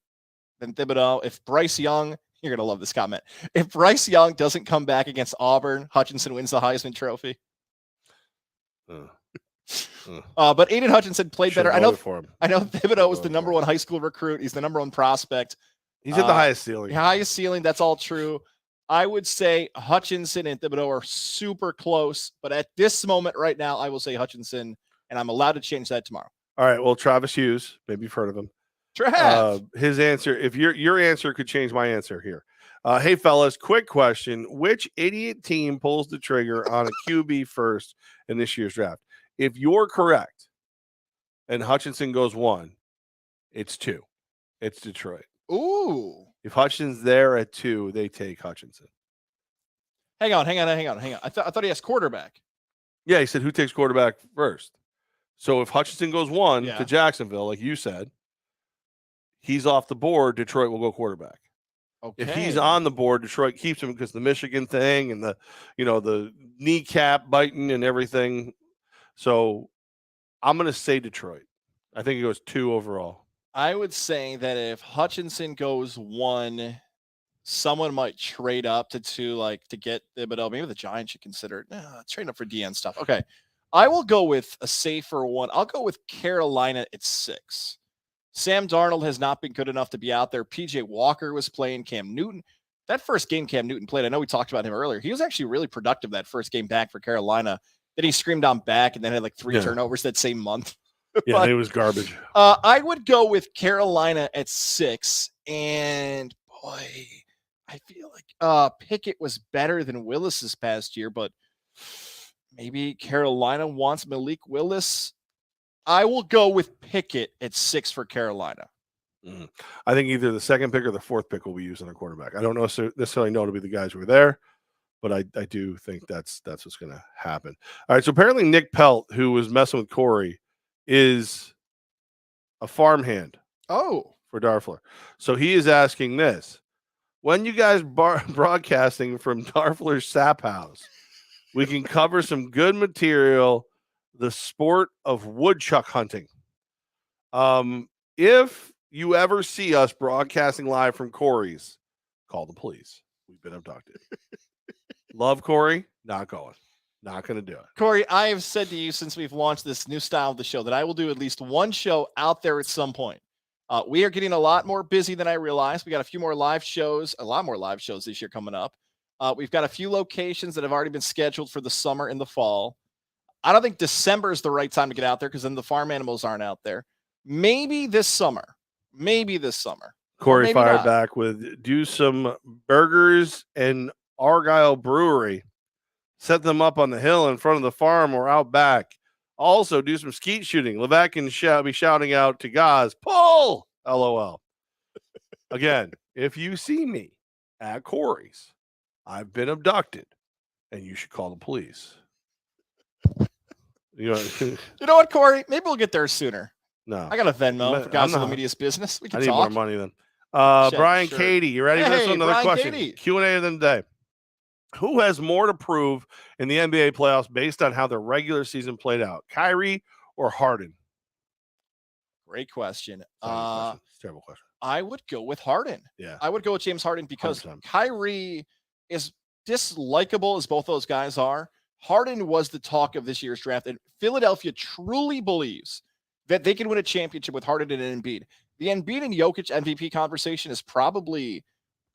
than Thibodeau. If Bryce Young, you're going to love this comment. If Bryce Young doesn't come back against Auburn, Hutchinson wins the Heisman Trophy. But Aiden Hutchinson played better. I know Thibodeau was the number 1 high school recruit. He's the number 1 prospect. He's at the highest ceiling. Highest ceiling. That's all true. I would say Hutchinson and Thibodeau are super close, but at this moment right now, I will say Hutchinson, and I'm allowed to change that tomorrow. All right. Well, Travis Hughes, maybe you've heard of him. His answer, if your answer could change my answer here. Hey, fellas, quick question. Which idiot team pulls the trigger on a QB first in this year's draft? If you're correct and Hutchinson goes 1, it's 2. It's Detroit. Ooh. If Hutchinson's there at 2, they take Hutchinson. Hang on. I thought he asked quarterback. Yeah, he said who takes quarterback first. So if Hutchinson goes 1 to Jacksonville, like you said, he's off the board, Detroit will go quarterback. Okay. If he's on the board, Detroit keeps him because the Michigan thing and the kneecap biting and everything. So I'm going to say Detroit. I think it goes 2 overall. I would say that if Hutchinson goes 1, someone might trade up to 2, like to get Thibodeau. Maybe the Giants should consider trade up for DN stuff. Okay. I will go with a safer one. I'll go with Carolina at 6. Sam Darnold has not been good enough to be out there. PJ Walker was playing. Cam Newton. That first game Cam Newton played, I know we talked about him earlier. He was actually really productive that first game back for Carolina. Then he screamed on back and then had like 3 turnovers that same month. Yeah, but, it was garbage. I would go with Carolina at 6. And boy, I feel like Pickett was better than Willis this past year, but maybe Carolina wants Malik Willis. I will go with Pickett at 6 for Carolina. I think either the second pick or the 4th pick will be used on a quarterback. I don't necessarily know to be the guys who are there, but I do think that's what's going to happen. All right, so apparently Nick Pelt, who was messing with Corey, is a farmhand. Oh, for Darfler. So he is asking this: when you guys broadcasting from Darfler's sap house, we can cover some good material. The sport of woodchuck hunting. If you ever see us broadcasting live from Corey's, call the police. We've been abducted. Love Corey, not going. Not going to do it. Corey, I have said to you since we've launched this new style of the show that I will do at least one show out there at some point. We are getting a lot more busy than I realized. We got a lot more live shows this year coming up. We've got a few locations that have already been scheduled for the summer and the fall. I don't think December is the right time to get out there because then the farm animals aren't out there. Maybe this summer. Corey fired back with do some burgers and Argyle Brewery. Set them up on the hill in front of the farm or out back. Also, do some skeet shooting. Levack and be shouting out to Goz, pull! LOL. Again, if you see me at Corey's, I've been abducted, and you should call the police. You know what, Corey? Maybe we'll get there sooner. No. I got a Venmo for Godzilla Media's business. We can I need talk. more money then. Brian Katie, you ready for this one? Another question. Q&A of the day. Who has more to prove in the NBA playoffs based on how the regular season played out? Kyrie or Harden? Great question. Terrible question. I would go with Harden. Yeah. I would go with James Harden because 100%. Kyrie is dislikable as both those guys are. Harden was the talk of this year's draft, and Philadelphia truly believes that they can win a championship with Harden and Embiid. The Embiid and Jokic MVP conversation is probably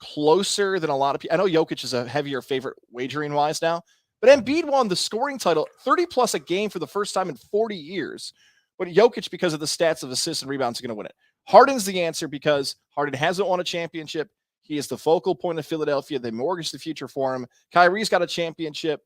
closer than a lot of people. I know Jokic is a heavier favorite wagering wise now, but Embiid won the scoring title 30 plus a game for the first time in 40 years. But Jokic, because of the stats of assists and rebounds, is going to win it. Harden's the answer because Harden hasn't won a championship. He is the focal point of Philadelphia. They mortgaged the future for him. Kyrie's got a championship,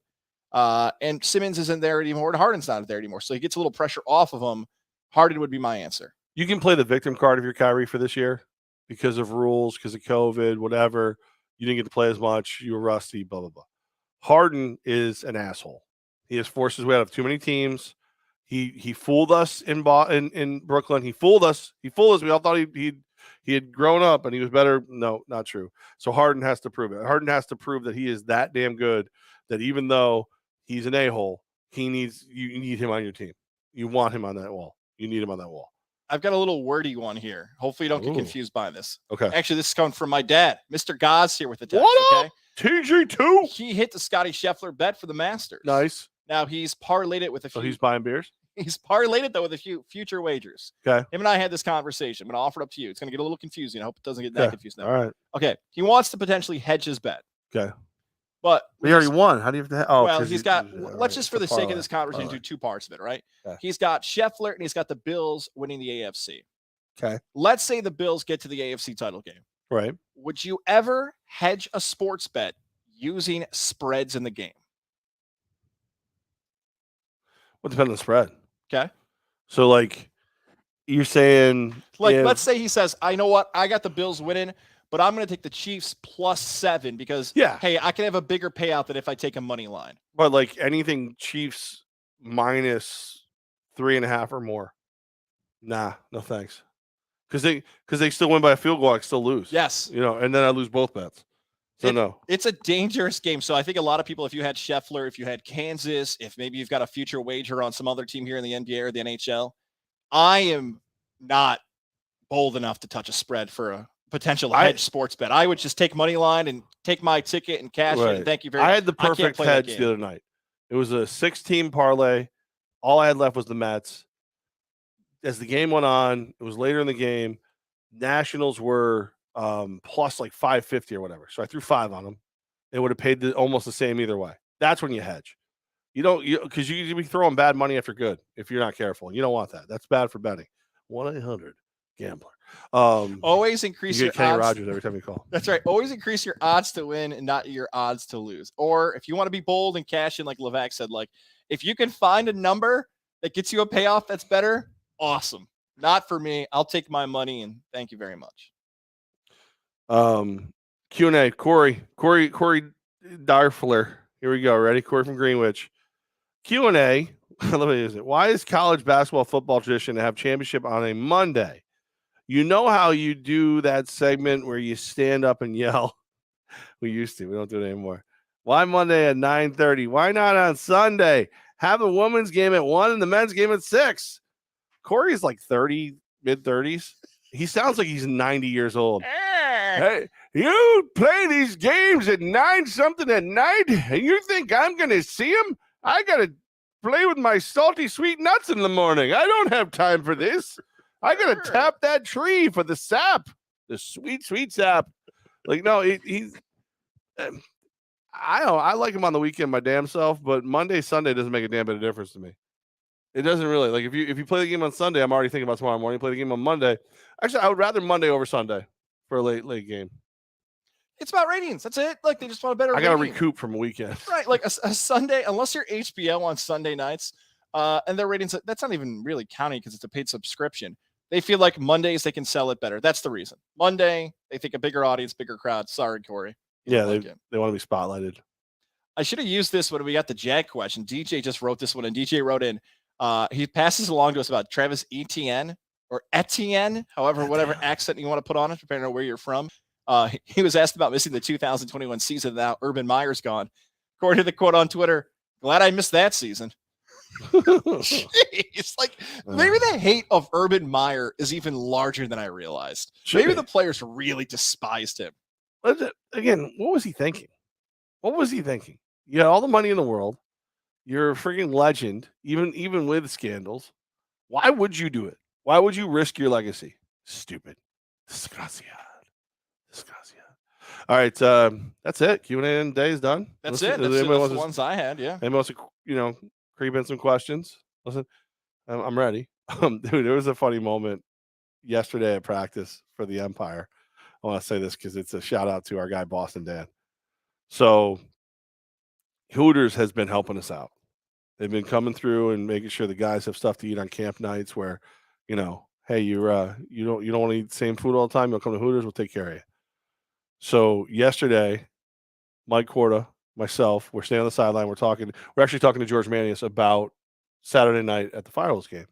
and Simmons isn't there anymore, and Harden's not there anymore. So he gets a little pressure off of him. Harden would be my answer. You can play the victim card if you're Kyrie for this year because of rules, because of COVID, whatever. You didn't get to play as much. You were rusty, blah, blah, blah. Harden is an asshole. He has forced his way out of too many teams. He fooled us in Brooklyn. He fooled us. We all thought he had grown up and he was better. No, not true. So Harden has to prove it. Harden has to prove that he is that damn good that even though he's an a-hole, you need him on your team. You want him on that wall. You need him on that wall. I've got a little wordy one here. Hopefully you don't get confused by this. Okay. Actually, this is coming from my dad, Mr. Goz here with the text. What up, TG2? He hit the Scotty Scheffler bet for the Masters. Nice. Now he's parlayed it with a few. So he's buying beers? He's parlayed it, though, with a few future wagers. Okay. Him and I had this conversation. I'm going to offer it up to you. It's going to get a little confusing. I hope it doesn't get that confused now. All right. Okay. He wants to potentially hedge his bet. Okay. But we already won. How do you have to? Well, he's got. Let's just, for the sake of this conversation, do two parts of it, right? Okay. He's got Scheffler and he's got the Bills winning the AFC. Okay. Let's say the Bills get to the AFC title game. Right. Would you ever hedge a sports bet using spreads in the game? Well, depends on the spread. Okay. So, like, you're saying, let's say he says, I know what, I got the Bills winning, but I'm going to take the Chiefs +7 because, hey, I can have a bigger payout than if I take a money line. But like anything Chiefs -3.5 or more, nah, no thanks. Because they still win by a field goal, I can still lose. Yes, and then I lose both bets. So no, it's a dangerous game. So I think a lot of people, if you had Scheffler, if you had Kansas, if maybe you've got a future wager on some other team here in the NBA or the NHL, I am not bold enough to touch a spread for a potential hedge sports bet. I would just take money line and take my ticket and cash it. And thank you very much. I had the perfect hedge the other night. It was a 6-team parlay. All I had left was the Mets. As the game went on, it was later in the game. Nationals were plus like 550 or whatever. So I threw 5 on them. It would have paid almost the same either way. That's when you hedge. Because you be throwing bad money after good if you're not careful. You don't want that. That's bad for betting. 1-800-GAMBLER. Always increase you your get Kenny odds. Rogers every time you call. That's right. Always increase your odds to win and not your odds to lose. Or if you want to be bold and cash in, like Levack said, like if you can find a number that gets you a payoff that's better, awesome. Not for me. I'll take my money and thank you very much. Q&A. Corey Darfler. Here we go. Ready? Corey from Greenwich. Q&A. Let me use it. Why is college basketball football tradition to have championship on a Monday? You know how you do that segment where you stand up and yell? We used to. We don't do it anymore. Why Monday at 9:30? Why not on Sunday? Have a women's game at 1 and the men's game at 6. Corey's like 30, mid-30s. He sounds like he's 90 years old. Hey, you play these games at 9-something at night, and you think I'm going to see them? I got to play with my salty sweet nuts in the morning. I don't have time for this. I got to tap that tree for the sap, the sweet, sweet sap. Like, no, he's I like him on the weekend, my damn self, but Monday, Sunday doesn't make a damn bit of difference to me. It doesn't really. Like, if you play the game on Sunday, I'm already thinking about tomorrow morning. Play the game on Monday. Actually, I would rather Monday over Sunday for a late game. It's about ratings. That's it. Like, they just want a better I got to recoup from a weekend. Right. Like a Sunday, unless you're HBO on Sunday nights, and their ratings, that's not even really counting because it's a paid subscription. They feel like Mondays they can sell it better. That's the reason. Monday, they think a bigger audience, bigger crowd. Sorry, Corey. Yeah, they want to be spotlighted. I should have used this when we got the Jag question. DJ just wrote this one, and DJ wrote in, he passes along to us about Travis Etienne or Etienne, whatever accent you want to put on it, depending on where you're from. He was asked about missing the 2021 season. Now Urban Meyer's gone. According to the quote on Twitter, glad I missed that season. It's like maybe the hate of Urban Meyer is even larger than I realized. Maybe the players really despised him. Again, what was he thinking? You got all the money in the world. You're a freaking legend, even with scandals. Why would you do it? Why would you risk your legacy? Stupid. Desgracia. All right, that's it. Q&A day is done. That's it. That's the ones I had. Yeah. Anybody wants to, creep in some questions? Listen, I'm ready. Dude, there was a funny moment yesterday at practice for the Empire. I want to say this because it's a shout out to our guy Boston Dan. So Hooters has been helping us out. They've been coming through and making sure the guys have stuff to eat on camp nights where, hey, you don't want to eat the same food all the time. You'll come to Hooters, we'll take care of you. So yesterday, Mike Corda, myself, we're standing on the sideline. We're actually talking to George Manius about Saturday night at the Firehose game.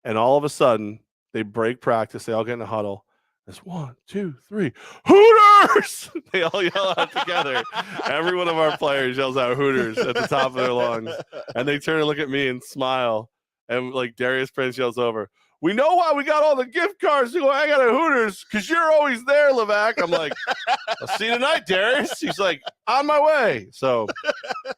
And all of a sudden, they break practice. They all get in a huddle. It's 1, 2, 3, Hooters! They all yell out together. Every one of our players yells out Hooters at the top of their lungs. And they turn and look at me and smile. And like Darius Prince yells over, we know why we got all the gift cards to go hang out at Hooters, because you're always there, Levack. I'm like, I'll see you tonight, Darius. He's like, on my way. So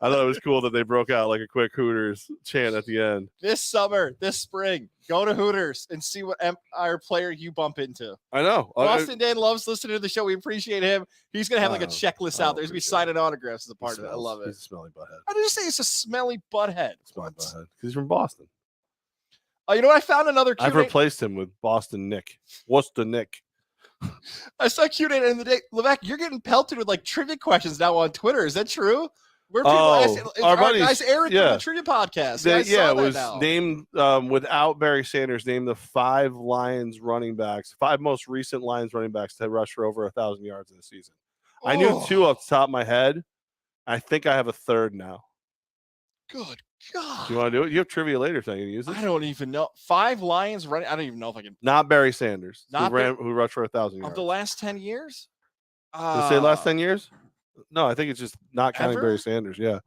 I thought it was cool that they broke out like a quick Hooters chant at the end. This spring, go to Hooters and see what Empire player you bump into. I know. Boston Dan loves listening to the show. We appreciate him. He's going to have like a checklist out there. He's going to be signing autographs as a part of it. I love it. He's a smelly butthead. How did you say it's a smelly butthead? Smelly butthead. Because he's from Boston. You know what? I found another Q&A. I've replaced him with Boston Nick. What's the Nick? I saw Q&A in the day. Levack, you're getting pelted with like trivia questions now on Twitter. Is that true? Where our guys Eric from the Trivia Podcast. It was named without Barry Sanders. Named the 5 Lions running backs, 5 most recent Lions running backs to rush for over 1,000 yards in the season. Oh. I knew 2 off the top of my head. I think I have a third now. Good God. Do you want to do it? You have trivia later, so I can use it. I don't even know. 5 Lions running. I don't even know if I can. Not Barry Sanders, who rushed for 1,000 yards. Of the last 10 years? Did it say last 10 years? No, I think it's just not counting Barry Sanders. Yeah.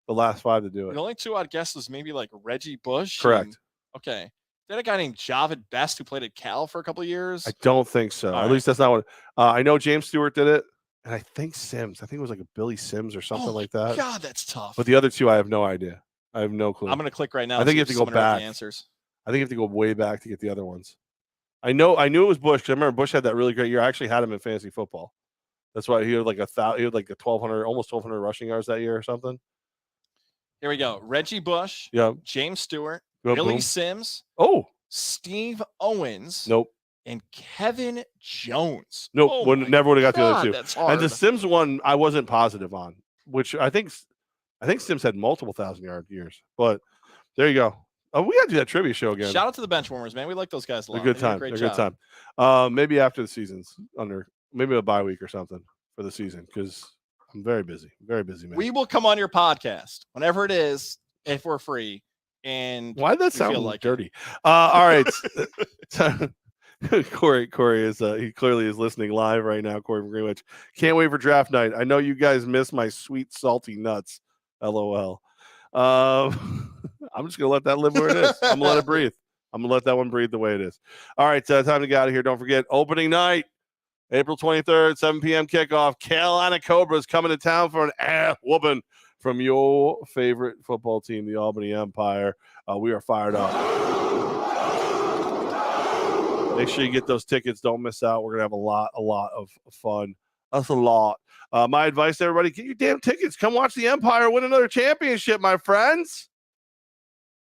The last 5 to do it. The only 2 I'd guess was maybe like Reggie Bush. Correct. Okay. Then a guy named Javid Best who played at Cal for a couple of years. I don't think so. At least that's not what. I know James Stewart did it. And I think Sims. I think it was like a Billy Sims or something like that. God, that's tough. But the other 2, I have no idea. I have no clue. I'm going to click right now. I think you have to go back. Answers. I think you have to go way back to get the other ones. I knew it was Bush because I remember Bush had that really great year. I actually had him in fantasy football. That's why he had like 1,200, almost 1,200 rushing yards that year or something. Here we go. Reggie Bush. Yeah. James Stewart. Billy Sims. Oh. Steve Owens. Nope. And Kevin Jones. Nope. Never would have got the other 2. That's hard. And the Sims one, I wasn't positive on, which I think Sims had multiple 1,000-yard years. But there you go. Oh, we got to do that trivia show again. Shout out to the Benchwarmers, man. We like those guys a lot. They're a good time. Maybe after the season's maybe a bye week or something for the season because I'm very busy. Very busy, man. We will come on your podcast whenever it is if we're free. And why does that sound like dirty? All right. Corey is he clearly is listening live right now. Corey from Greenwich. Can't wait for draft night. I know you guys miss my sweet salty nuts. LOL. I'm just gonna let that live where it is. I'm gonna let it breathe. I'm gonna let that one breathe the way it is. All right, time to get out of here. Don't forget opening night, April 23rd, 7 p.m. kickoff. Carolina Cobras coming to town for an whooping from your favorite football team, the Albany Empire. We are fired up. Make sure you get those tickets. Don't miss out. We're going to have a lot of fun. That's a lot. My advice to everybody, get your damn tickets. Come watch the Empire win another championship, my friends.